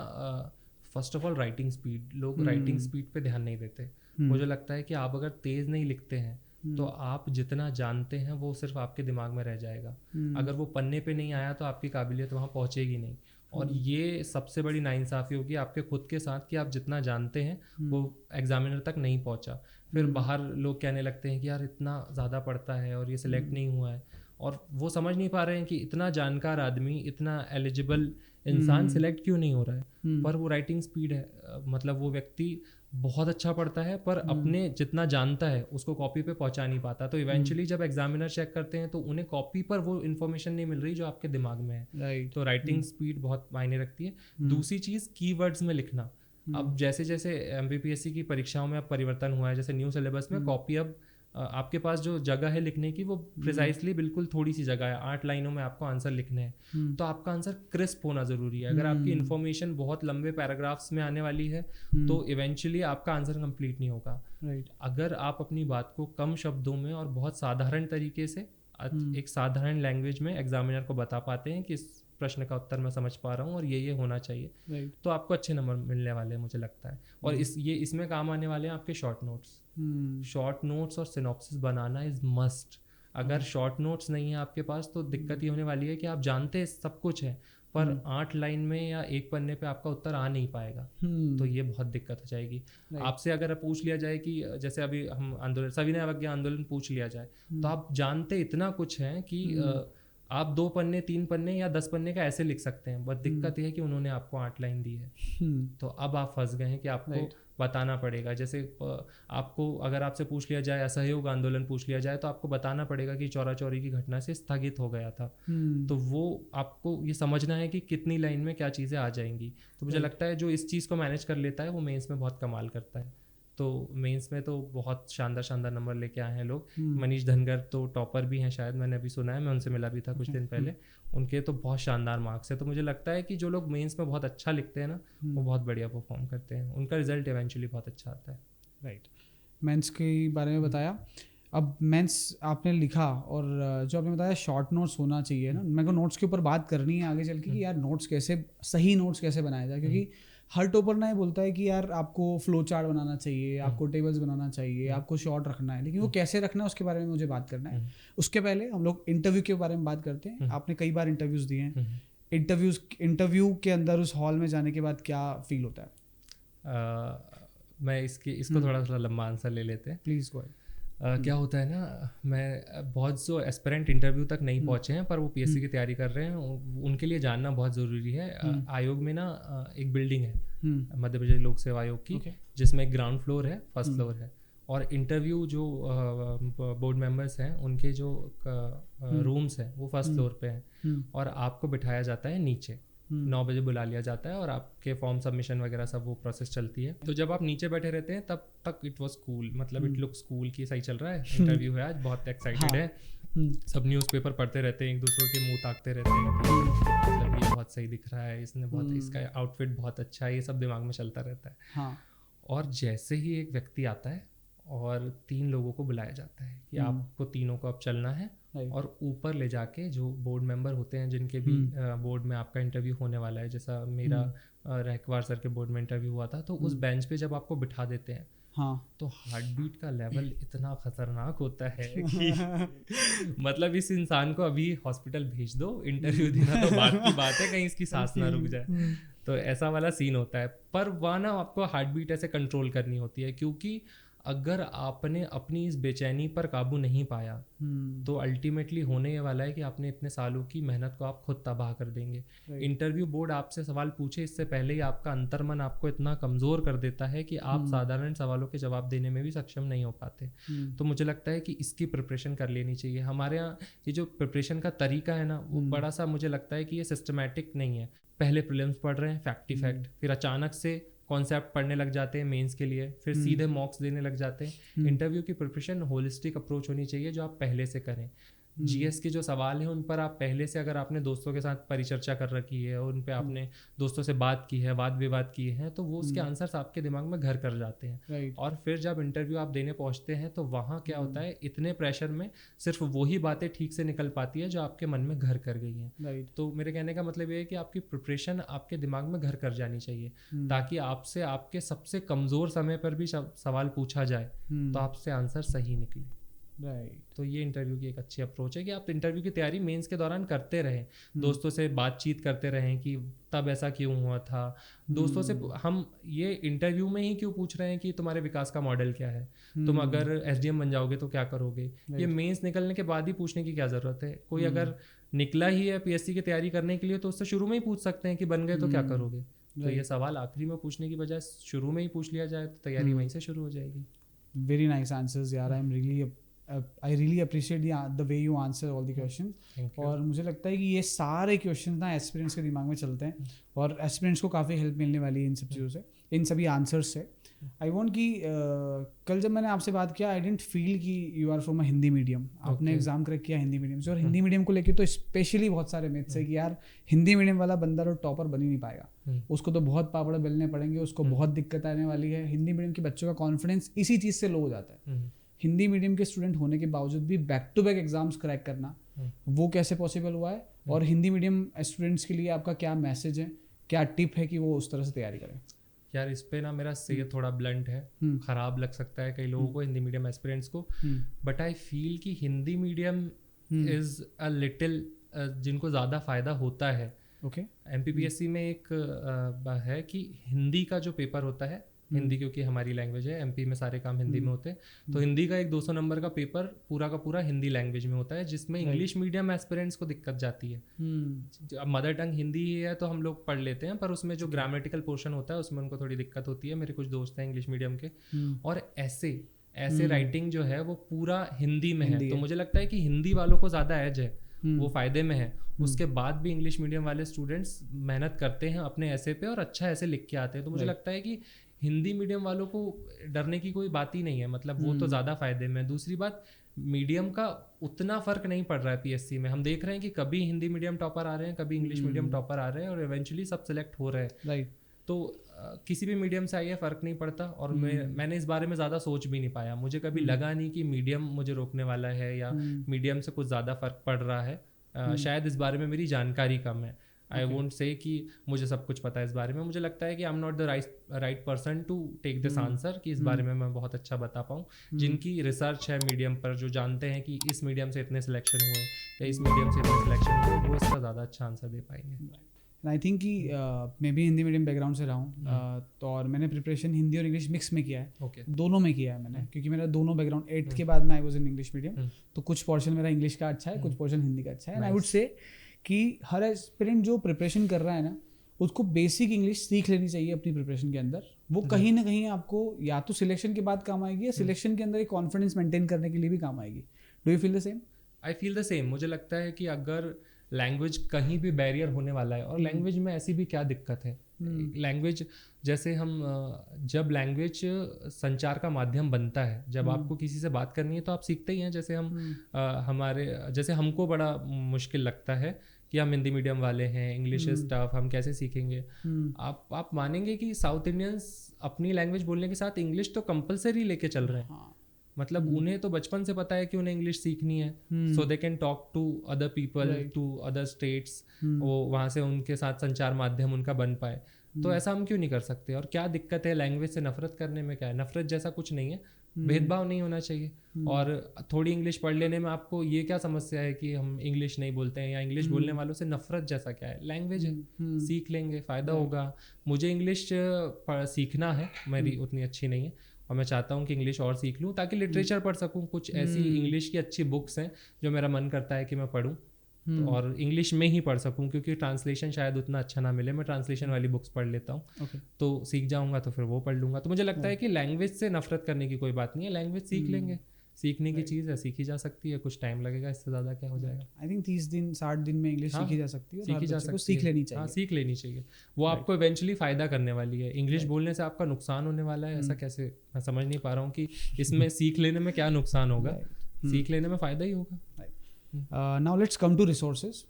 first of all writing speed, लोग राइटिंग स्पीड पे ध्यान नहीं देते। मुझे लगता है कि आप अगर तेज़ नहीं लिखते हैं तो आप जितना जानते हैं वो सिर्फ आपके दिमाग में रह जाएगा। अगर वो पन्ने पे नहीं आया तो आपकी काबिलियत वहाँ पहुँचेगी नहीं। और ये सबसे बड़ी नाइंसाफ़ी होगी आपके खुद के साथ कि आप जितना जानते हैं वो एग्जामिनर तक नहीं पहुँचा। फिर बाहर लोग कहने लगते हैं कि यार इतना ज़्यादा पढ़ता है और ये सिलेक्ट नहीं हुआ है, और वो समझ नहीं पा रहे हैं कि इतना जानकार आदमी, इतना एलिजिबल इंसान सिलेक्ट क्यों नहीं हो रहा है। पर वो राइटिंग स्पीड है, मतलब वो व्यक्ति बहुत अच्छा पढ़ता है पर अपने जितना जानता है उसको कॉपी पे पहुंचा नहीं पाता। तो इवेंचुअली जब एग्जामिनर चेक करते हैं तो उन्हें कॉपी पर वो इन्फॉर्मेशन नहीं मिल रही जो आपके दिमाग में है। तो राइटिंग स्पीड बहुत मायने रखती है। दूसरी चीज़, कीवर्ड्स में लिखना। अब जैसे जैसे एमपीपीएससी की परीक्षाओं में अब परिवर्तन हुआ है, जैसे न्यू सिलेबस में कॉपी, अब आपके पास जो जगह है लिखने की वो प्रिसाइसली बिल्कुल थोड़ी सी जगह है, 8 लाइनों में आपको आंसर लिखने हैं। तो आपका आंसर क्रिस्प होना ज़रूरी है। अगर आपकी इन्फॉर्मेशन बहुत लंबे पैराग्राफ्स में आने वाली है तो इवेंचुअली आपका आंसर कंप्लीट नहीं होगा। अगर आप अपनी बात को कम शब्दों में और बहुत साधारण तरीके से, एक साधारण लैंग्वेज में एग्जामिनर को बता पाते हैं कि इस प्रश्न का उत्तर मैं समझ पा रहा हूँ और ये होना चाहिए, तो आपको अच्छे नंबर मिलने वाले हैं मुझे लगता है। और इसमें काम आने वाले हैं आपके शॉर्ट नोट्स। शॉर्ट नोट्स और सिनॉप्सिस बनाना इज मस्ट। अगर शॉर्ट नोट्स नहीं है आपके पास तो दिक्कत ये होने वाली है कि आप जानते सब कुछ है पर 8 लाइन में या 1 पन्ने पे आपका उत्तर आ नहीं पाएगा। तो ये बहुत दिक्कत हो जाएगी। आपसे अगर पूछ लिया जाए कि जैसे अभी हम आंदोलन, सविनय अवज्ञा आंदोलन पूछ लिया जाए, तो आप जानते इतना कुछ है कि आप 2 पन्ने 3 पन्ने या 10 पन्ने का ऐसे लिख सकते हैं। बस दिक्कत यह है कि उन्होंने आपको 8 लाइन दी है। तो अब आप फंस गए हैं कि आपको बताना पड़ेगा। जैसे आपको अगर आपसे पूछ लिया जाए, असहयोग आंदोलन पूछ लिया जाए, तो आपको बताना पड़ेगा कि चौरा चौरी की घटना से स्थगित हो गया था। तो वो आपको ये समझना है कि कितनी लाइन में क्या चीज़ें आ जाएंगी। तो मुझे लगता है जो इस चीज़ को मैनेज कर लेता है वो मेंस में बहुत कमाल करता है। तो मेंस में तो बहुत शानदार नंबर लेके आए हैं लोग। मनीष धनगर तो टॉपर भी हैं शायद, मैंने अभी सुना है, मैं उनसे मिला भी था कुछ दिन पहले। उनके तो बहुत शानदार मार्क्स है। तो मुझे लगता है कि जो लोग मेंस में बहुत अच्छा लिखते हैं ना, वो बहुत बढ़िया परफॉर्म करते हैं, उनका रिजल्ट इवेंचुअली बहुत अच्छा आता है। राइट, मेंस के बारे में बताया। अब मेंस आपने लिखा और जो आपने बताया शॉर्ट नोट्स होना चाहिए ना, मेरे को नोट्स के ऊपर बात करनी है आगे चल के कि यार नोट्स कैसे, सही नोट्स कैसे बनाया जाए। क्योंकि हर टॉपर ना ये बोलता है कि यार आपको फ्लो चार्ट बनाना चाहिए, आपको टेबल्स बनाना चाहिए, आपको शॉर्ट रखना है, लेकिन वो कैसे रखना है उसके बारे में मुझे बात करना है। उसके पहले हम लोग इंटरव्यू के बारे में बात करते हैं। आपने कई बार इंटरव्यूज़ दिए हैं, इंटरव्यू के अंदर उस हॉल में जाने के बाद क्या फील होता है? मैं इसको थोड़ा सा लंबा आंसर ले लेते हैं। Please go. क्या होता है ना, मैं बहुत जो एस्पिरेंट इंटरव्यू तक नहीं पहुंचे हैं पर वो पीएससी की तैयारी कर रहे हैं, उनके लिए जानना बहुत ज़रूरी है। आयोग में ना एक बिल्डिंग है मध्य प्रदेश लोक सेवा आयोग की, जिसमें एक ग्राउंड फ्लोर है, फर्स्ट फ्लोर है, और इंटरव्यू जो बोर्ड मेंबर्स हैं उनके जो रूम्स हैं वो फर्स्ट फ्लोर पे हैं, और आपको बिठाया जाता है नीचे। 9 बजे बुला लिया जाता है और आपके फॉर्म सबमिशन वगैरह सब वो प्रोसेस चलती है। तो जब आप नीचे बैठे रहते हैं तब तक इट वाज कूल, मतलब इट लुक्स कूल कि सही चल रहा है, इंटरव्यू है आज, बहुत एक्साइटेड है, सब न्यूज़पेपर पढ़ते रहते हैं, एक दूसरे के मुंह ताकते रहते हैं कि मतलब ये बहुत सही दिख रहा है, इसने बहुत इसका आउटफिट बहुत अच्छा है, ये सब दिमाग में चलता रहता है। हाँ। और जैसे ही एक व्यक्ति आता है और 3 लोगों को बुलाया जाता है कि आपको तीनों को अब चलना है, और ऊपर ले जाके जो बोर्ड मेंबर होते हैं जिनके भी बोर्ड में आपका इंटरव्यू होने वाला है, जैसा मेरा रहकवार सर के बोर्ड में इंटरव्यू हुआ था, तो उस बेंच पे जब आपको बिठा देते हैं, हाँ, तो हार्ट बीट का लेवल इतना खतरनाक होता है कि मतलब इस इंसान को अभी हॉस्पिटल भेज दो, इंटरव्यू देना तो बात की बात है, कहीं इसकी सांस ना रुक जाए। तो ऐसा वाला सीन होता है। पर वह ना आपको हार्ट बीट ऐसे कंट्रोल करनी होती है, क्योंकि अगर आपने अपनी इस बेचैनी पर काबू नहीं पाया तो अल्टीमेटली होने वाला है कि आपने इतने सालों की मेहनत को आप खुद तबाह कर देंगे। इंटरव्यू बोर्ड आपसे सवाल पूछे इससे पहले ही आपका अंतर्मन आपको इतना कमज़ोर कर देता है कि आप साधारण सवालों के जवाब देने में भी सक्षम नहीं हो पाते। तो मुझे लगता है कि इसकी प्रिपरेशन कर लेनी चाहिए। हमारे यहाँ ये जो प्रिपरेशन का तरीका है ना, वो बड़ा सा मुझे लगता है कि ये सिस्टमैटिक नहीं है। पहले प्रीलिम्स पढ़ रहे हैं, फैक्ट ही फैक्ट, फिर अचानक से कॉन्सेप्ट पढ़ने लग जाते हैं मेंस के लिए, फिर सीधे मॉक्स देने लग जाते हैं। इंटरव्यू की प्रिपरेशन होलिस्टिक अप्रोच होनी चाहिए जो आप पहले से करें। जीएस के जो सवाल हैं उन पर आप पहले से, अगर आपने दोस्तों के साथ परिचर्चा कर रखी है और उन पे आपने दोस्तों से बात की है, वाद विवाद किए हैं, तो वो उसके आंसर्स आपके दिमाग में घर कर जाते हैं। और फिर जब इंटरव्यू आप देने पहुंचते हैं तो वहाँ क्या होता है, इतने प्रेशर में सिर्फ वही बातें ठीक से निकल पाती है जो आपके मन में घर कर गई हैं। तो मेरे कहने का मतलब ये है कि आपकी प्रिपरेशन आपके दिमाग में घर कर जानी चाहिए, ताकि आपसे आपके सबसे कमज़ोर समय पर भी सवाल पूछा जाए तो आपसे आंसर सही निकले। तो ये इंटरव्यू की एक अच्छी अप्रोच है कि आप इंटरव्यू की तैयारी मेंस के दौरान करते रहें, दोस्तों से बातचीत करते रहें कि तब ऐसा क्यों हुआ था। दोस्तों से हम ये इंटरव्यू में ही क्यों पूछ रहे हैं कि तुम्हारे विकास का मॉडल क्या है, तुम अगर एसडीएम बन जाओगे तो क्या करोगे, ये मेंस निकलने के बाद ही पूछने की क्या ज़रूरत है। कोई अगर निकला ही है पीएससी की तैयारी करने के लिए तो उससे शुरू में ही पूछ सकते हैं कि बन गए तो क्या करोगे। तो ये सवाल आखिरी में पूछने की बजाय शुरू में ही पूछ लिया जाए तो तैयारी वहीं से शुरू हो जाएगी। वेरी नाइस आंसर्स यार, I really appreciate the way you answer all the questions। और मुझे लगता है कि ये सारे क्वेश्चंस ना एस्पिरेंट्स के दिमाग में चलते हैं और एस्पिरेंट्स को काफ़ी हेल्प मिलने वाली है इन सब चीज़ों से, इन सभी आंसर्स से। आई वॉन्ट कि कल जब मैंने आपसे बात किया, आई डेंट फील कि you are from a Hindi medium. आपने एग्जाम क्रैक किया हिंदी मीडियम से, और हिंदी मीडियम को लेकर तो स्पेशली बहुत सारे मिथ्स है कि यार हिंदी मीडियम वाला बंदा तो टॉपर बन ही नहीं पाएगा, उसको तो बहुत पापड़ बेलने पड़ेंगे, उसको बहुत दिक्कत आने वाली है। हिंदी मीडियम के बच्चों का कॉन्फिडेंस इसी चीज़ से लो हो जाता है। हिंदी मीडियम के स्टूडेंट होने के बावजूद भी back to back exams crack करना, वो कैसे पॉसिबल हुआ है, और हिंदी मीडियम स्टूडेंट्स के लिए आपका क्या मैसेज है, क्या टिप है कि वो उस तरह से तैयारी करें? यार इस पे ना मेरा से थोड़ा ब्लंट है, खराब लग सकता है कई लोगों को, हिंदी मीडियम एस्पिरेंट्स को, बट आई फील कि Hindi medium is a little, जिनको ज़्यादा फ़ायदा होता है। एमपीपीएससी में एक है कि हिंदी का जो पेपर होता है, हिंदी क्योंकि हमारी लैंग्वेज है, एमपी में सारे काम हिंदी में होते हैं, तो हिंदी का एक 200 नंबर का पेपर पूरा का पूरा हिंदी लैंग्वेज में होता है, जिसमें इंग्लिश मीडियम एस्पिरेंट्स को दिक्कत जाती है। अब मदर टंग हिंदी ही है तो हम लोग पढ़ लेते हैं, पर उसमें जो ग्रामेटिकल पोर्शन होता है उसमें उनको थोड़ी दिक्कत होती है। मेरे कुछ दोस्त हैं इंग्लिश मीडियम के, और ऐसे राइटिंग जो है वो पूरा हिंदी में है, तो मुझे लगता है कि हिंदी वालों को ज़्यादा एज है, वो फ़ायदे में है। उसके बाद भी इंग्लिश मीडियम वाले स्टूडेंट्स मेहनत करते हैं अपने ऐसे पे और अच्छा ऐसे लिख के आते हैं, तो मुझे लगता है कि हिंदी मीडियम वालों को डरने की कोई बात ही नहीं है, मतलब वो तो ज़्यादा फायदे में। दूसरी बात, मीडियम का उतना फ़र्क नहीं पड़ रहा है पीएससी में। हम देख रहे हैं कि कभी हिंदी मीडियम टॉपर आ रहे हैं, कभी इंग्लिश मीडियम टॉपर आ रहे हैं, और इवेंचुअली सब सिलेक्ट हो रहे हैं। तो किसी भी मीडियम से आइए फ़र्क नहीं पड़ता, और मैंने इस बारे में ज़्यादा सोच भी नहीं पाया। मुझे कभी लगा नहीं कि मीडियम मुझे रोकने वाला है या मीडियम से कुछ ज़्यादा फ़र्क पड़ रहा है। शायद इस बारे में मेरी जानकारी कम है। आई वोंट से कि मुझे सब कुछ पता है इस बारे में। मुझे लगता है कि I am not the right person to take this answer कि इस बारे में मैं बहुत अच्छा बता पाऊँ। जिनकी रिसर्च है मीडियम पर, जो जानते हैं कि इस मीडियम से इतने सिलेक्शन हुए या इस मीडियम से इतने सिलेक्शन हुए, वो इसका ज़्यादा अच्छा आंसर दे पाएंगे। आई थिंक कि मैं भी हिंदी मीडियम बैकग्राउंड से रहा हूँ, तो और मैंने प्रिपरेशन हिंदी और इंग्लिश मिक्स में किया है. ओके. दोनों में किया है मैंने, क्योंकि मेरा दोनों बैकग्राउंड 8th के बाद में I was in English medium. तो कुछ पोर्शन मेरा इंग्लिश का अच्छा है, कुछ पोर्शन हिंदी का अच्छा है. एंड आई वुड से कि हर एस्पिरेंट जो प्रिपरेशन कर रहा है ना, उसको बेसिक इंग्लिश सीख लेनी चाहिए अपनी प्रिपरेशन के अंदर. वो कहीं ना कहीं आपको या तो सिलेक्शन के बाद काम आएगी, या सिलेक्शन के अंदर एक कॉन्फिडेंस मेंटेन करने के लिए भी काम आएगी. Do you feel the same? I feel the same. मुझे लगता है कि अगर लैंग्वेज कहीं भी बैरियर होने वाला है, और लैंग्वेज में ऐसी भी क्या दिक्कत है. लैंग्वेज जैसे हम जब लैंग्वेज संचार का माध्यम बनता है, जब आपको किसी से बात करनी है तो आप सीखते ही हैं. जैसे हम हमारे जैसे हमको बड़ा मुश्किल लगता है कि हम हिंदी मीडियम वाले हैं, इंग्लिश स्टाफ हम कैसे सीखेंगे. आप मानेंगे कि साउथ इंडियंस अपनी लैंग्वेज बोलने के साथ इंग्लिश तो कंपलसरी लेके चल रहे हैं. मतलब उन्हें तो बचपन से पता है कि उन्हें इंग्लिश सीखनी है, so they can talk to other people, to other states. वो वहाँ से उनके साथ संचार माध्यम उनका बन पाए. तो ऐसा हम क्यों नहीं कर सकते? और क्या दिक्कत है लैंग्वेज से नफरत करने में? क्या है, नफरत जैसा कुछ नहीं है, भेदभाव नहीं होना चाहिए. और थोड़ी इंग्लिश पढ़ लेने में आपको ये क्या समस्या है कि हम इंग्लिश नहीं बोलते हैं, या इंग्लिश बोलने वालों से नफरत जैसा क्या है? लैंग्वेज है, सीख लेंगे, फ़ायदा होगा. मुझे इंग्लिश सीखना है, मेरी उतनी अच्छी नहीं है, और मैं चाहता हूँ कि इंग्लिश और सीख लूँ ताकि लिटरेचर पढ़ सकूँ. कुछ ऐसी इंग्लिश की अच्छी बुक्स हैं जो मेरा मन करता है कि मैं पढूं, और इंग्लिश में ही पढ़ सकूँ, क्योंकि ट्रांसलेशन शायद उतना अच्छा ना मिले. मैं ट्रांसलेशन वाली बुक्स पढ़ लेता हूँ, तो सीख जाऊँगा तो फिर वो पढ़ लूँगा. तो मुझे लगता है कि लैंग्वेज से नफरत करने की कोई बात नहीं है. लैंग्वेज सीख लेंगे, सीखने की चीज़ है, सीखी जा सकती है. कुछ टाइम लगेगा, इससे ज़्यादा क्या हो जाएगा. आई थिंक 30 दिन 60 दिन में इंग्लिश सीखी जा सकती है, सीखी जा सकती है, सीख लेनी चाहिए. हाँ, सीख लेनी चाहिए. वो आपको इवेंचुअली फ़ायदा करने वाली है. इंग्लिश बोलने से आपका नुकसान होने वाला है, ऐसा कैसे? मैं समझ नहीं पा रहा हूँ कि इसमें सीख लेने में क्या नुकसान होगा. सीख लेने में फ़ायदा ही होगा. Now let's come to resources.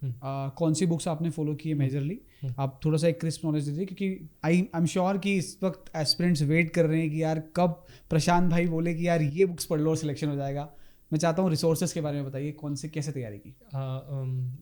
कौन सी बुक्स आपने फॉलो की है मेजरली? आप थोड़ा सा एक क्रिस्प नॉलेज दीजिए, क्योंकि आई एम श्योर कि इस वक्त एस्पिरेंट्स वेट कर रहे हैं कि यार कब प्रशांत भाई बोले कि यार ये बुक्स पढ़ लो और सिलेक्शन हो जाएगा. मैं चाहता हूँ रिसोर्सेज के बारे में बताइए, कौन से कैसे तैयारी की?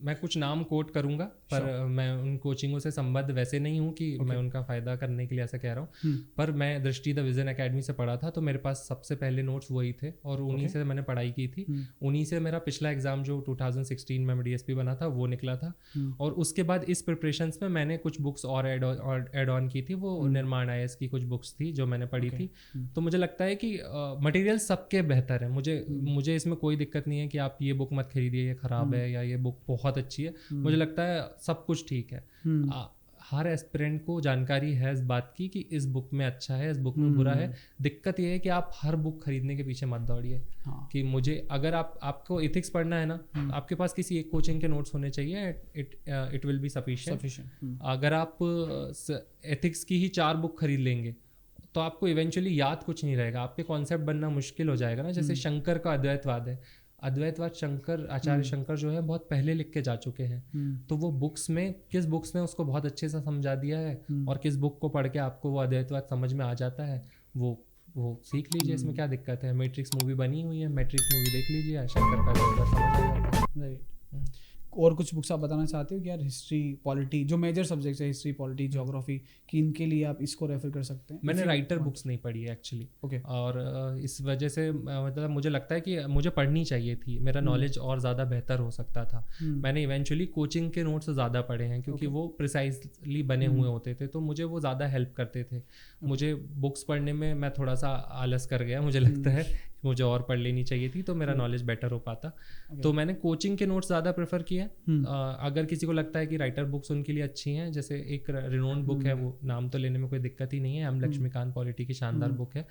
मैं कुछ नाम कोट करूँगा, पर मैं उन कोचिंगों से संबद्ध वैसे नहीं हूँ कि मैं उनका फ़ायदा करने के लिए ऐसा कह रहा हूँ. पर मैं दृष्टि द विजन एकेडमी से पढ़ा था, तो मेरे पास सबसे पहले नोट्स वही थे, और उन्हीं से मैंने पढ़ाई की थी. उन्हीं से मेरा पिछला एग्जाम जो 2016 में DSP बना था वो निकला था. और उसके बाद इस प्रिपरेशंस में मैंने कुछ बुक्स और एड ऑन की थी. वो निर्माण IAS की कुछ बुक्स थी जो मैंने पढ़ी थी. तो मुझे लगता है कि मटेरियल सबके बेहतर है. मुझे इसमें कोई दिक्कत नहीं है कि आप ये बुक मत खरीदिए, ये खराब है, या ये बुक बहुत अच्छी है. मुझे लगता है सब कुछ ठीक है. हर एस्पिरेंट को जानकारी है इस बात की कि इस बुक में अच्छा है, इस बुक में बुरा है. दिक्कत ये है कि आप हर बुक खरीदने के पीछे मत दौड़िए. कि मुझे अगर आपको एथिक्स पढ़ना है ना, आपके पास किसी एक कोचिंग के नोट्स होने चाहिए. It will be sufficient. अगर आप एथिक्स की ही 4 बुक खरीद लेंगे तो आपको इवेंचुअली याद कुछ नहीं रहेगा, आपके कॉन्सेप्ट बनना मुश्किल हो जाएगा ना. जैसे शंकर का अद्वैतवाद है. अद्वैतवाद शंकर, आचार्य शंकर जो है बहुत पहले लिख के जा चुके हैं. तो वो किस बुक्स में उसको बहुत अच्छे से समझा दिया है, और किस बुक को पढ़ के आपको वो अद्वैतवाद समझ में आ जाता है, वो सीख लीजिए. इसमें क्या दिक्कत है? मैट्रिक्स मूवी बनी हुई है, मैट्रिक्स मूवी देख लीजिए, शंकर का अद्वैतवाद समझ आ जाता है. राइट. और कुछ बुक्स आप बताना चाहते हो कि यार हिस्ट्री, पॉलिटी, जो मेजर सब्जेक्ट्स है हिस्ट्री, पॉलिटी, ज्योग्राफी, कि इनके लिए आप इसको रेफर कर सकते हैं? मैंने राइटर बुक्स नहीं पढ़ी है एक्चुअली. और इस वजह से मतलब मुझे लगता है कि मुझे पढ़नी चाहिए थी. मेरा नॉलेज और ज़्यादा बेहतर हो सकता था. मैंने इवेंचुअली कोचिंग के नोट्स ज़्यादा पढ़े हैं, क्योंकि वो प्रिसाइजली बने हुए होते थे, तो मुझे वो ज़्यादा हेल्प करते थे. मुझे बुक्स पढ़ने में मैं थोड़ा सा आलस कर गया, मुझे लगता है मुझे और पढ़ लेनी चाहिए थी, तो मेरा नॉलेज बेटर हो पाता. तो मैंने कोचिंग के नोट्स ज़्यादा प्रेफर किए. अगर किसी को लगता है कि राइटर बुक्स उनके लिए अच्छी हैं, जैसे एक रिनोन्ड बुक है, वो नाम तो लेने में कोई दिक्कत ही नहीं है, एम लक्ष्मीकांत पॉलिटी की शानदार बुक है.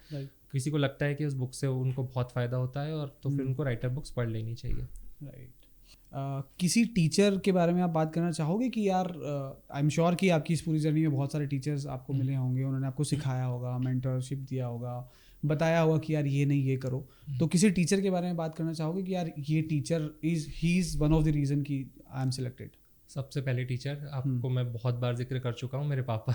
किसी को लगता है कि उस बुक से उनको बहुत फ़ायदा होता है, और तो फिर उनको राइटर बुक्स पढ़ लेनी चाहिए. राइट. किसी टीचर के बारे में आप बात करना चाहोगे कि यार आई एम श्योर कि आपकी इस पूरी जर्नी में बहुत सारे टीचर्स आपको मिले होंगे, उन्होंने आपको सिखाया होगा, मेंटरशिप दिया होगा, बताया होगा कि यार ये नहीं ये करो. तो किसी टीचर के बारे में बात करना चाहोगे कि यार ये teacher he is one of the reason कि आई एम सिलेक्टेड? सबसे पहले टीचर आपको मैं बहुत बार जिक्र कर चुका हूँ, मेरे पापा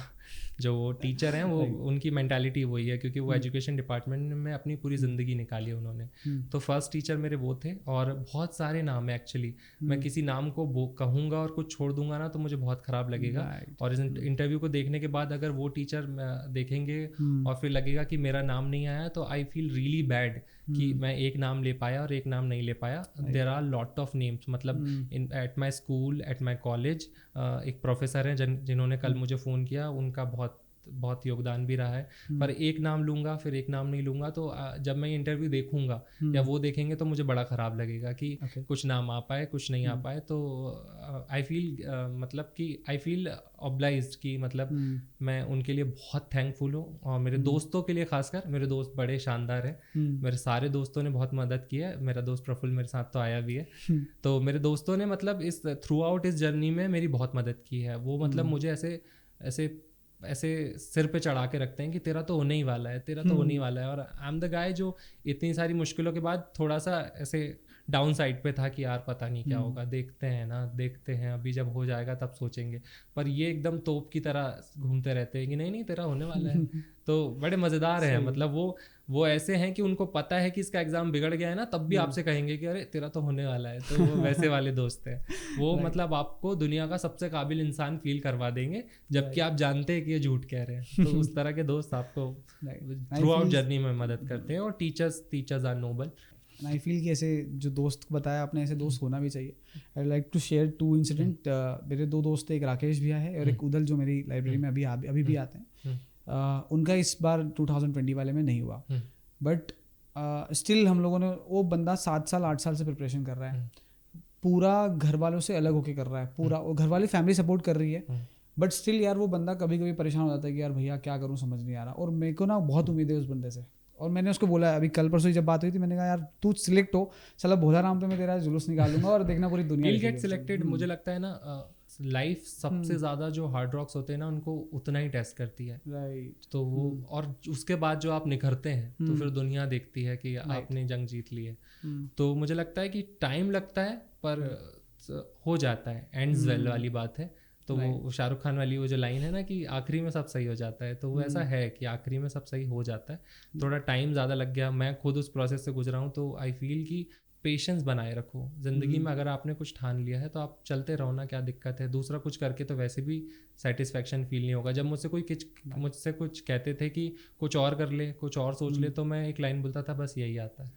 जो वो टीचर हैं, वो उनकी मेंटालिटी वही है, क्योंकि वो एजुकेशन डिपार्टमेंट में अपनी पूरी ज़िंदगी निकाली है उन्होंने. तो फर्स्ट टीचर मेरे वो थे. और बहुत सारे नाम है एक्चुअली. मैं किसी नाम को कहूँगा और कुछ छोड़ दूंगा ना तो मुझे बहुत ख़राब लगेगा. और इस इंटरव्यू को देखने के बाद अगर वो टीचर देखेंगे और फिर लगेगा कि मेरा नाम नहीं आया, तो आई फील रियली बैड कि मैं एक नाम ले पाया और एक नाम नहीं ले पाया. There are lot of names. मतलब in at my school, at my college एक प्रोफेसर हैं जिन्होंने कल मुझे फ़ोन किया, उनका बहुत बहुत योगदान भी रहा है. पर एक नाम लूँगा फिर एक नाम नहीं लूँगा, तो जब मैं इंटरव्यू देखूँगा या वो देखेंगे तो मुझे बड़ा ख़राब लगेगा कि कुछ नाम आ पाए कुछ नहीं आ पाए. तो आई फील मतलब कि आई फील ऑब्लाइज्ड कि मतलब मैं उनके लिए बहुत थैंकफुल हूँ. और मेरे दोस्तों के लिए खासकर, मेरे दोस्त बड़े शानदार हैं. मेरे सारे दोस्तों ने बहुत मदद की है. मेरा दोस्त प्रफुल्ल मेरे साथ तो आया भी है. तो मेरे दोस्तों ने मतलब इस थ्रू आउट इस जर्नी में मेरी बहुत मदद की है. वो मतलब मुझे ऐसे ऐसे ऐसे सिर पे चढ़ा के रखते हैं कि तेरा तो होने ही वाला है, तेरा तो होने ही वाला है. और आई एम द गाय जो इतनी सारी मुश्किलों के बाद थोड़ा सा ऐसे डाउन साइड पे था कि यार पता नहीं क्या होगा, देखते हैं ना, देखते हैं, अभी जब हो जाएगा तब सोचेंगे. पर ये एकदम तोप की तरह घूमते रहते हैं कि नहीं नहीं तेरा होने वाला है. तो बड़े मज़ेदार हैं. मतलब वो ऐसे हैं कि उनको पता है कि इसका एग्ज़ाम बिगड़ गया है ना, तब भी आपसे कहेंगे कि अरे तेरा तो होने वाला है. तो वो वैसे वाले दोस्त हैं. वो मतलब आपको दुनिया का सबसे काबिल इंसान फील करवा देंगे जबकि आप जानते हैं कि ये झूठ कह रहे हैं. तो उस तरह के दोस्त आपको थ्रू आउट जर्नी में मदद करते हैं. और teachers are noble. And I feel कि ऐसे जो दोस्त बताया आपने, ऐसे दोस्त होना भी चाहिए. I like to share 2 incident. मेरे 2 दोस्त थे, एक राकेश भैया है और एक उदल जो मेरी लाइब्रेरी में अभी भी आते हैं. उनका इस बार 2020 वाले में नहीं हुआ. बट स्टिल हम लोगों ने, वो बंदा 7 साल 8 साल से प्रिपरेशन कर रहा है. पूरा घर वालों से अलग होके कर रहा है. पूरा घर वाले फैमिली सपोर्ट कर रही है. बट स्टिल यार वो बंदा कभी कभी परेशान हो जाता है कि यार भैया क्या करूँ, समझ नहीं आ रहा. और मेरे को ना बहुत उम्मीद है उस बंदे से. और मैंने उसको बोला, अभी कल परसों जब बात हुई थी, मैंने कहा यार तू सिलेक्ट हो, चला भोला राम पे मैं तेरा जुलूस निकालूंगा और देखना पूरी दुनिया विल गेट सिलेक्टेड. मुझे लगता है ना लाइफ सबसे ज़्यादा जो हार्ड रॉक्स होते हैं ना उनको उतना ही टेस्ट करती है. राइट. तो वो और उसके बाद जो आप निखरते हैं तो फिर दुनिया देखती है कि आपने जंग जीत ली है. तो मुझे लगता है कि टाइम लगता है पर हो जाता है. एंड्स वेल वाली बात है. तो वो शाहरुख खान वाली वो जो लाइन है ना कि आखिरी में सब सही हो जाता है, तो वो ऐसा है कि आखिरी में सब सही हो जाता है. थोड़ा टाइम ज़्यादा लग गया. मैं खुद उस प्रोसेस से गुजरा हूँ. तो आई फील कि पेशेंस बनाए रखो ज़िंदगी में. अगर आपने कुछ ठान लिया है तो आप चलते रहो ना, क्या दिक्कत है. दूसरा कुछ करके तो वैसे भी सेटिस्फेक्शन फील नहीं होगा. जब मुझसे कुछ कहते थे कि कुछ और कर ले, कुछ और सोच ले, तो मैं एक लाइन बोलता था, बस यही आता है.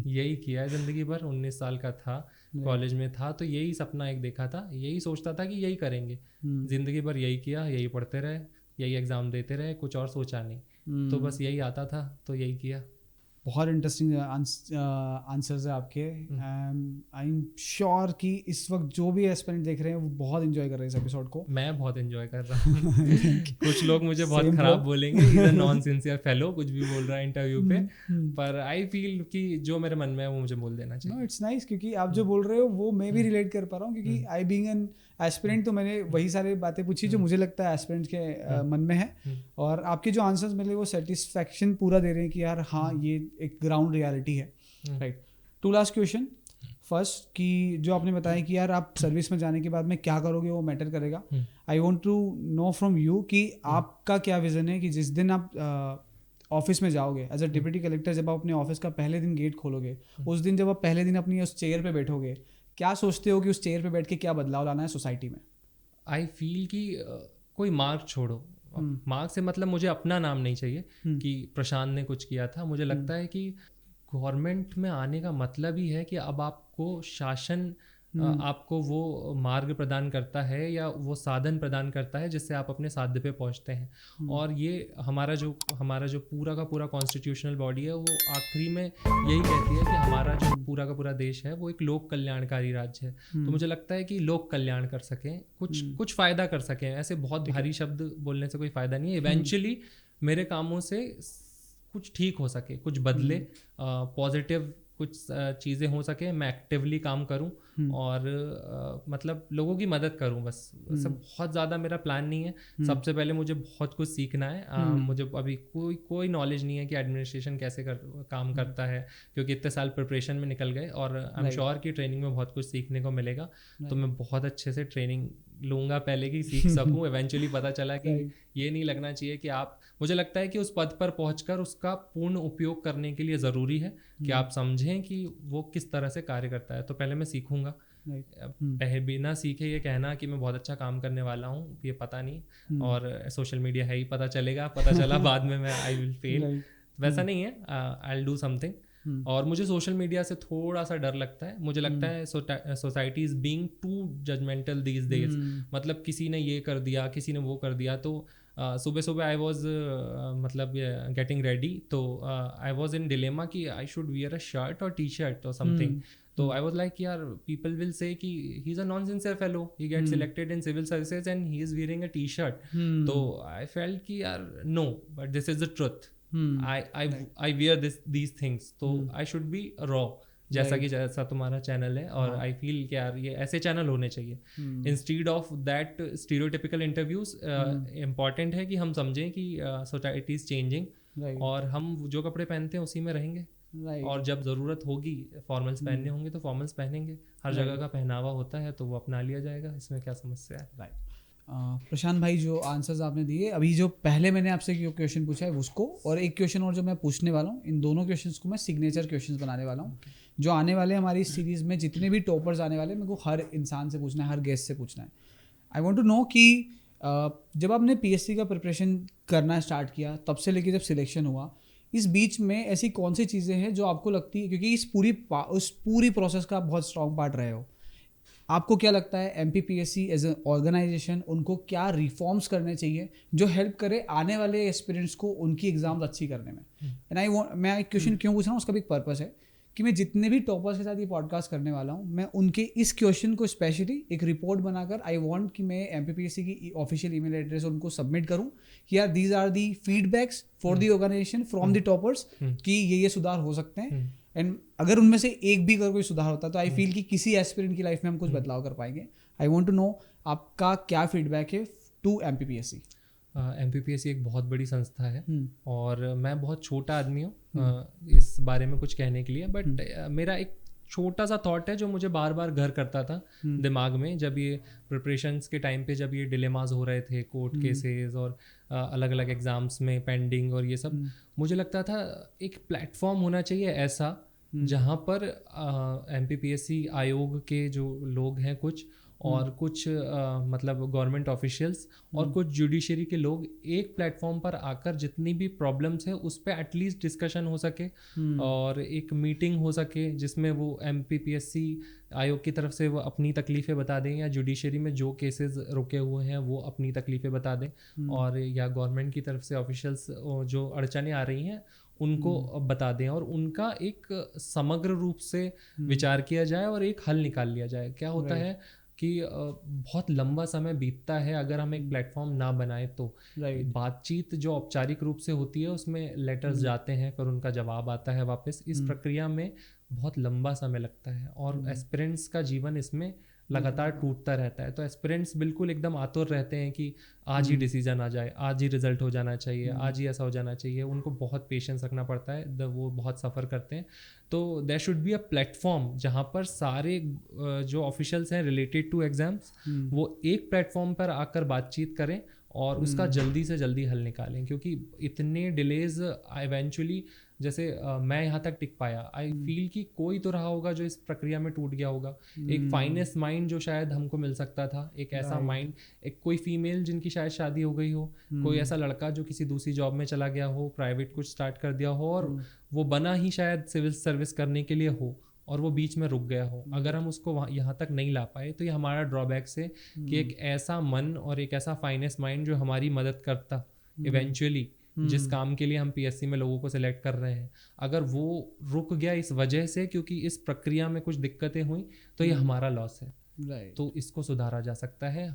यही किया है ज़िंदगी भर. 19 साल का था, कॉलेज में था, तो यही सपना एक देखा था, यही सोचता था कि यही करेंगे ज़िंदगी भर. यही किया, यही पढ़ते रहे, यही एग्ज़ाम देते रहे, कुछ और सोचा नहीं. तो बस यही आता था तो यही किया. बहुत इंटरेस्टिंग आंसर्स है आपके. आई एम श्योर कि इस वक्त जो भी एस्पिरेंट देख रहे हैं वो बहुत एंजॉय कर रहे हैं इस एपिसोड को. मैं बहुत एंजॉय कर रहा हूँ. कुछ लोग मुझे बहुत खराब बोलेंगे, is a non sincere fellow, कुछ भी बोल रहा है इंटरव्यू पे. पर आई फील कि जो मेरे मन में है वो मुझे बोल देना चाहिए. नो, इट्स नाइस, क्योंकि आप जो बोल रहे हो वो मैं भी रिलेट कर पा रहा हूँ. क्योंकि आई बीइंग एन एस्पिरेंट, तो मैंने वही सारी बातें पूछी जो मुझे लगता है एस्पिरेंट के मन में है. और आपके जो आंसर्स मिले वो सेटिस्फैक्शन पूरा दे रहे हैं कि यार हाँ ये एक ग्राउंड रियलिटी है. राइट. 2 last question. फर्स्ट कि जो आपने बताया कि यार आप सर्विस में जाने के बाद में क्या करोगे वो मैटर करेगा. I want to know from you कि आपका क्या विजन है कि जिस दिन आप ऑफिस में जाओगे एज अ डिप्टी कलेक्टर, जब आप अपने ऑफिस का पहले दिन गेट खोलोगे, उस दिन जब आप पहले दिन अपनी उस चेयर पे बैठोगे, क्या सोचते हो कि उस चेयर पे बैठ के क्या बदलाव लाना है सोसाइटी में? आई फील कि कोई मार्क छोड़ो. मार्क से मतलब मुझे अपना नाम नहीं चाहिए कि प्रशांत ने कुछ किया था. मुझे लगता है कि गवर्नमेंट में आने का मतलब ही है कि अब आपको शासन आपको वो मार्ग प्रदान करता है या वो साधन प्रदान करता है जिससे आप अपने साध्य पे पहुंचते हैं. और ये हमारा जो पूरा का पूरा कॉन्स्टिट्यूशनल बॉडी है वो आखिरी में यही कहती है कि हमारा जो पूरा का पूरा देश है वो एक लोक कल्याणकारी राज्य है. तो मुझे लगता है कि लोक कल्याण कर सकें, कुछ फ़ायदा कर सकें. ऐसे बहुत भारी शब्द बोलने से कोई फ़ायदा नहीं है. इवेंचुअली मेरे कामों से कुछ ठीक हो सके, कुछ बदले, पॉजिटिव कुछ चीज़ें हो सके, मैं एक्टिवली काम करूं और मतलब लोगों की मदद करूं. बस सब बहुत ज़्यादा मेरा प्लान नहीं है. सबसे पहले मुझे बहुत कुछ सीखना है. मुझे अभी कोई नॉलेज नहीं है कि एडमिनिस्ट्रेशन कैसे काम करता है, क्योंकि इतने साल प्रिपरेशन में निकल गए. और आई एम श्योर कि ट्रेनिंग में बहुत कुछ सीखने को मिलेगा. तो मैं बहुत अच्छे से ट्रेनिंग लूँगा पहले कि सीख सकूँ. इवेंचुअली पता चला कि ये नहीं लगना चाहिए कि आप, मुझे लगता है कि उस पद पर पहुंचकर उसका पूर्ण उपयोग करने के लिए ज़रूरी है कि आप समझें कि वो किस तरह से कार्य करता है. तो पहले मैं सीखूंगा. बिना सीखे ये कहना कि मैं बहुत अच्छा काम करने वाला हूँ, ये पता नहीं. और सोशल मीडिया है ही, पता चला बाद में मैं आई विल फेल. वैसा नहीं है. I will do something. और मुझे सोशल मीडिया से थोड़ा सा डर लगता है। मुझे लगता है society is being too judgmental these days. मतलब किसी ने ये कर दिया, किसी ने वो कर दिया, तो सुबह सुबह आई वॉज मतलब गेटिंग रेडी, तो आई वॉज इन डिलेमा कि I should wear a shirt और टी शर्ट और समथिंग। तो आई वॉज लाइक यार, पीपल विल से कि he is a non sincere fellow, he get selected in civil services and he is wearing a T shirt. तो I felt कि यार no, but this is the truth. I wear these things, तो I should be raw, जैसा कि जैसा तुम्हारा channel है। और आई फील कि यार ये ऐसे चैनल होने चाहिए instead of that stereotypical interviews. Important है कि हम समझें कि सोसाइटी इज चेंजिंग और हम जो कपड़े पहनते हैं उसी में रहेंगे। और जब ज़रूरत होगी फॉर्मल्स पहनने होंगे तो फॉर्मल्स पहनेंगे। हर जगह का पहनावा होता है तो वो अपना लिया जाएगा, इसमें क्या समस्या है। प्रशांत भाई, जो आंसर्स आपने दिए अभी, जो पहले मैंने आपसे क्वेश्चन पूछा है उसको, और एक क्वेश्चन और जो मैं पूछने वाला हूँ, इन दोनों क्वेश्चन्स को मैं सिग्नेचर क्वेश्चंस बनाने वाला हूँ। जो आने वाले हमारी सीरीज़ में जितने भी टॉपर्स आने वाले, मेरे को हर इंसान से पूछना है, हर गेस्ट से पूछना है। आई वॉन्ट टू नो कि जब आपने PSC का प्रिपरेशन करना स्टार्ट किया, तब से लेके जब सिलेक्शन हुआ, इस बीच में ऐसी कौन सी चीज़ें हैं जो आपको लगती है, क्योंकि उस पूरी प्रोसेस का बहुत स्ट्रॉन्ग पार्ट रहे हो, आपको क्या लगता है MPPSC एज ए ऑर्गेनाइजेशन उनको क्या रिफॉर्म्स करने चाहिए जो हेल्प करे आने वाले एस्पिरेंट्स को उनकी एग्जाम्स अच्छी करने में? एंड मैं एक क्वेश्चन क्यों पूछ रहा हूँ, उसका भी एक पर्पस है कि मैं जितने भी टॉपर्स के साथ ये पॉडकास्ट करने वाला हूँ, मैं उनके इस क्वेश्चन को स्पेशली एक रिपोर्ट बनाकर आई वांट कि मैं MPPSC की ऑफिशियल ईमेल एड्रेस उनको सबमिट करूँ कि यार these are the feedbacks for the organisation from the toppers कि ये सुधार हो सकते हैं। एंड अगर उनमें से एक भी अगर कोई सुधार होता है तो आई फील कि किसी एस्पिरेंट की लाइफ में हम कुछ बदलाव कर पाएंगे। आई वांट टू नो आपका क्या फीडबैक है टू MPPSC। MPPSC एक बहुत बड़ी संस्था है और मैं बहुत छोटा आदमी हूँ इस बारे में कुछ कहने के लिए, बट मेरा एक छोटा सा थॉट है जो मुझे बार बार घर करता था दिमाग में, जब ये प्रिपरेशंस के टाइम पे, जब ये डिलेमास हो रहे थे, कोर्ट केसेस और अलग अलग एग्जाम्स में पेंडिंग और ये सब, मुझे लगता था एक प्लेटफॉर्म होना चाहिए ऐसा जहाँ पर MPPSC आयोग के जो लोग हैं कुछ और कुछ मतलब गवर्नमेंट ऑफिशियल्स और कुछ जुडिशरी के लोग एक प्लेटफॉर्म पर आकर जितनी भी प्रॉब्लम्स है उस पर एटलीस्ट डिस्कशन हो सके और एक मीटिंग हो सके जिसमें वो MPPSC आयोग की तरफ से वो अपनी तकलीफ़ें बता दें, या जुडिशरी में जो केसेस रुके हुए हैं वो अपनी तकलीफ़ें बता दें, और या गवर्नमेंट की तरफ से ऑफिशियल्स जो अड़चनें आ रही हैं उनको बता दें, और उनका एक समग्र रूप से विचार किया जाए और एक हल निकाल लिया जाए। क्या होता है कि बहुत लंबा समय बीतता है अगर हम एक प्लेटफॉर्म ना बनाए तो। बातचीत जो औपचारिक रूप से होती है उसमें लेटर्स जाते हैं, फिर उनका जवाब आता है वापस। इस प्रक्रिया में बहुत लंबा समय लगता है और एस्पिरेंट्स का जीवन इसमें लगातार टूटता रहता है। तो एस्पिरेंट्स बिल्कुल एकदम आतुर रहते हैं कि आज ही डिसीजन आ जाए, आज ही रिजल्ट हो जाना चाहिए, आज ही ऐसा हो जाना चाहिए। उनको बहुत पेशेंस रखना पड़ता है, वो बहुत सफ़र करते हैं। तो there should be a platform जहाँ पर सारे जो ऑफिशियल्स हैं रिलेटेड टू एग्जाम्स वो एक प्लेटफॉर्म पर आकर बातचीत करें और उसका जल्दी से जल्दी हल निकालें, क्योंकि इतने डिलेज इवेंचुअली, जैसे मैं यहाँ तक टिक पाया, आई फील कि कोई तो रहा होगा जो इस प्रक्रिया में टूट गया होगा। एक फाइनेस्ट माइंड जो शायद हमको मिल सकता था, एक ऐसा माइंड, एक कोई फीमेल जिनकी शायद शादी हो गई हो, कोई ऐसा लड़का जो किसी दूसरी जॉब में चला गया हो, प्राइवेट कुछ स्टार्ट कर दिया हो और वो बना ही शायद सिविल सर्विस करने के लिए हो और वो बीच में रुक गया हो। अगर हम उसको यहाँ तक नहीं ला पाए तो ये हमारा ड्रॉबैक है कि एक ऐसा मन और एक ऐसा फाइनेस्ट माइंड जो हमारी मदद करता इवेंचुअली, जिस काम के लिए हम PSC में लोगों को सिलेक्ट कर रहे हैं, अगर वो रुक गया इस वजह से क्योंकि इस प्रक्रिया में कुछ दिक्कतें हुई, तो ये हमारा लॉस है। तो इसको सुधारा जा सकता है।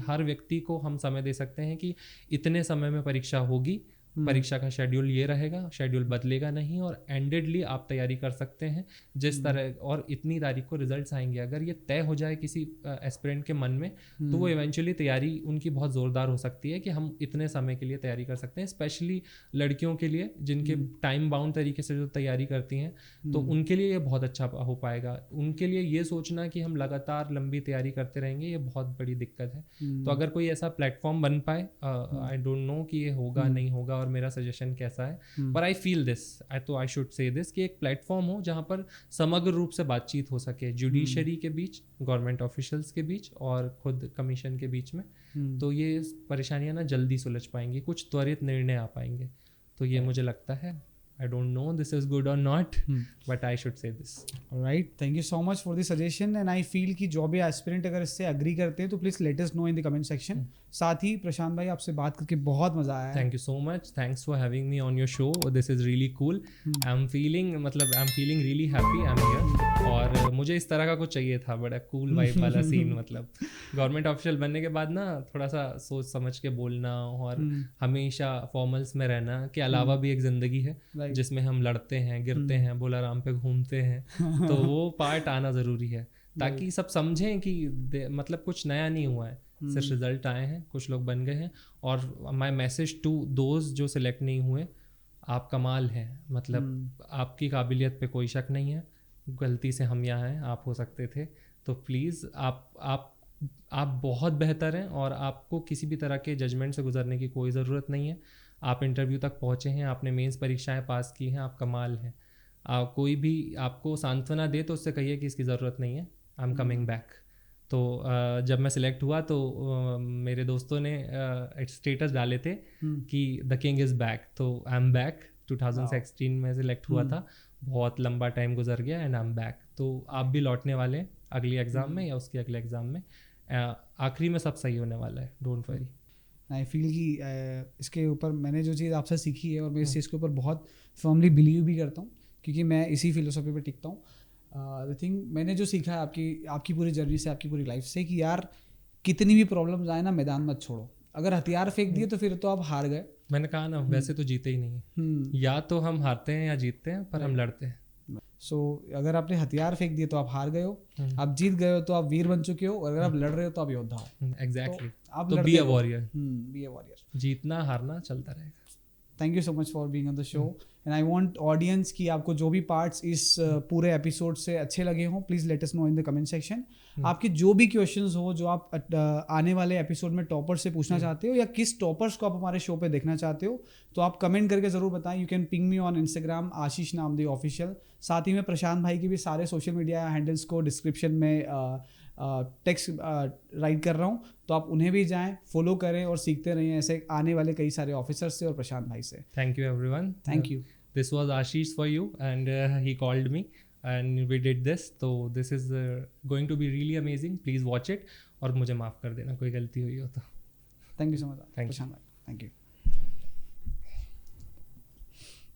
हर व्यक्ति को हम समय दे सकते हैं कि इतने समय में परीक्षा होगी, परीक्षा का शेड्यूल ये रहेगा, शेड्यूल बदलेगा नहीं, और एंडेडली आप तैयारी कर सकते हैं जिस तरह, और इतनी तारीख को रिजल्ट्स आएंगे। अगर ये तय हो जाए किसी एस्पिरेंट के मन में तो वो इवेंचुअली तैयारी उनकी बहुत ज़ोरदार हो सकती है कि हम इतने समय के लिए तैयारी कर सकते हैं। स्पेशली लड़कियों के लिए जिनके टाइम बाउंड तरीके से जो तैयारी करती हैं, तो उनके लिए ये बहुत अच्छा हो पाएगा। उनके लिए ये सोचना कि हम लगातार लंबी तैयारी करते रहेंगे, ये बहुत बड़ी दिक्कत है। तो अगर कोई ऐसा प्लेटफॉर्म बन पाए, आई डोंट नो कि ये होगा नहीं होगा और मेरा सजेशन कैसा है, पर I feel this, I should say this कि एक प्लेटफॉर्म हो जहाँ पर समग्र रूप से बातचीत हो सके जुडिशरी के बीच, गवर्नमेंट ऑफिशियल्स के बीच और खुद कमीशन के बीच में। तो ये परेशानियां ना जल्दी सुलझ पाएंगी, कुछ त्वरित निर्णय आ पाएंगे। तो ये मुझे लगता है I don't know this is good or not, but I should say this. Right, thank you so much for the suggestion and I feel कि जो भी एस्पिरेंट अगर इससे अग्री करते हैं तो please let us know in the comment section. साथ ही प्रशांत भाई आपसे बात करके बहुत मजा आया. Thank you so much. Thanks for having me on your show. This is really cool. I'm feeling really happy I'm here. और मुझे इस तरह का कुछ चाहिए था, बड़ा कूल वाइब वाला सीन. मतलब गवर्नमेंट ऑफिशियल बनने के बाद ना थोड़ा सा सोच समझ के बोलना और हमेशा फॉर्मल्स में रहना के अलावा भी एक ज़िंदगी है जिसमें हम लड़ते हैं, गिरते हैं, बोलाराम पे घूमते हैं. तो वो पार्ट आना ज़रूरी है ताकि सब समझें कि मतलब कुछ नया नहीं हुआ है, सिर्फ रिजल्ट आए हैं, कुछ लोग बन गए हैं. और माय मैसेज टू दोज जो सिलेक्ट नहीं हुए, आप कमाल हैं. मतलब आपकी काबिलियत पे कोई शक नहीं है. गलती से हम यहाँ हैं, आप हो सकते थे. तो प्लीज़ आप बहुत बेहतर हैं और आपको किसी भी तरह के जजमेंट से गुजरने की कोई ज़रूरत नहीं है. आप इंटरव्यू तक पहुँचे हैं, आपने मेंस परीक्षाएं पास की हैं, आप कमाल हैं. कोई भी आपको सांत्वना दे तो उससे कहिए कि इसकी ज़रूरत नहीं है, आई एम कमिंग बैक. तो जब मैं सिलेक्ट हुआ तो मेरे दोस्तों ने स्टेटस डाले थे कि द किंग इज़ बैक. तो आई एम बैक. 2016 में सिलेक्ट हुआ था, बहुत लंबा टाइम गुजर गया एंड आई एम बैक. तो आप भी लौटने वाले हैं अगली एग्ज़ाम में या उसके अगले एग्ज़ाम में. आखिरी में सब सही होने वाला है, डोंट वरी. आई फील कि इसके ऊपर मैंने जो चीज़ आपसे सीखी है और मैं इस चीज़ के ऊपर बहुत फर्मली बिलीव भी करता हूँ क्योंकि मैं इसी फिलोसफी पे टिकता हूँ. द थिंग मैंने जो सीखा है आपकी पूरी जर्नी से, आपकी पूरी लाइफ से, कि यार कितनी भी प्रॉब्लम्स आए ना, मैदान मत छोड़ो. अगर हथियार फेंक दिए तो फिर तो आप हार गए. मैंने कहा ना, वैसे तो जीते ही नहीं है. या तो हम हारते हैं या जीतते हैं, पर हम लड़ते हैं. सो अगर आपने हथियार फेंक दिए तो आप हार गए हो, आप जीत गए हो तो आप वीर बन चुके हो, और अगर आप लड़ रहे हो तो आप योद्धा हो. एग्जैक्टली. तो be a warrior. Be a warrior. जीतना हारना चलता रहेगा. Thank you so much for being on the show and I want audience कि आपको जो भी पार्ट्स इस पूरे एपिसोड से अच्छे लगे हों, please let us know in the comment section. आपके जो भी क्वेश्चंस हो जो आप आने वाले एपिसोड में टॉपर से पूछना चाहते हो या किस टॉपर्स को आप हमारे शो पे देखना चाहते हो, तो आप कमेंट करके ज़रूर बताएं. You can ping me on Instagram Ashish Namde official. साथ ही में प्रशांत भाई की भी सारे सोशल मीडिया हैंडल्स को डिस्क्रिप्शन में टेक्स्ट राइट कर रहा हूँ, तो आप उन्हें भी जाएं, फॉलो करें और सीखते रहें ऐसे आने वाले कई सारे ऑफिसर्स से और प्रशांत भाई से. Thank you everyone. Thank you. This was Ashish for you and he called me and we did this. So this is going to be really amazing. Please watch it और मुझे माफ़ कर देना कोई गलती हुई हो तो. Thank you so much. Thank you. Thank you.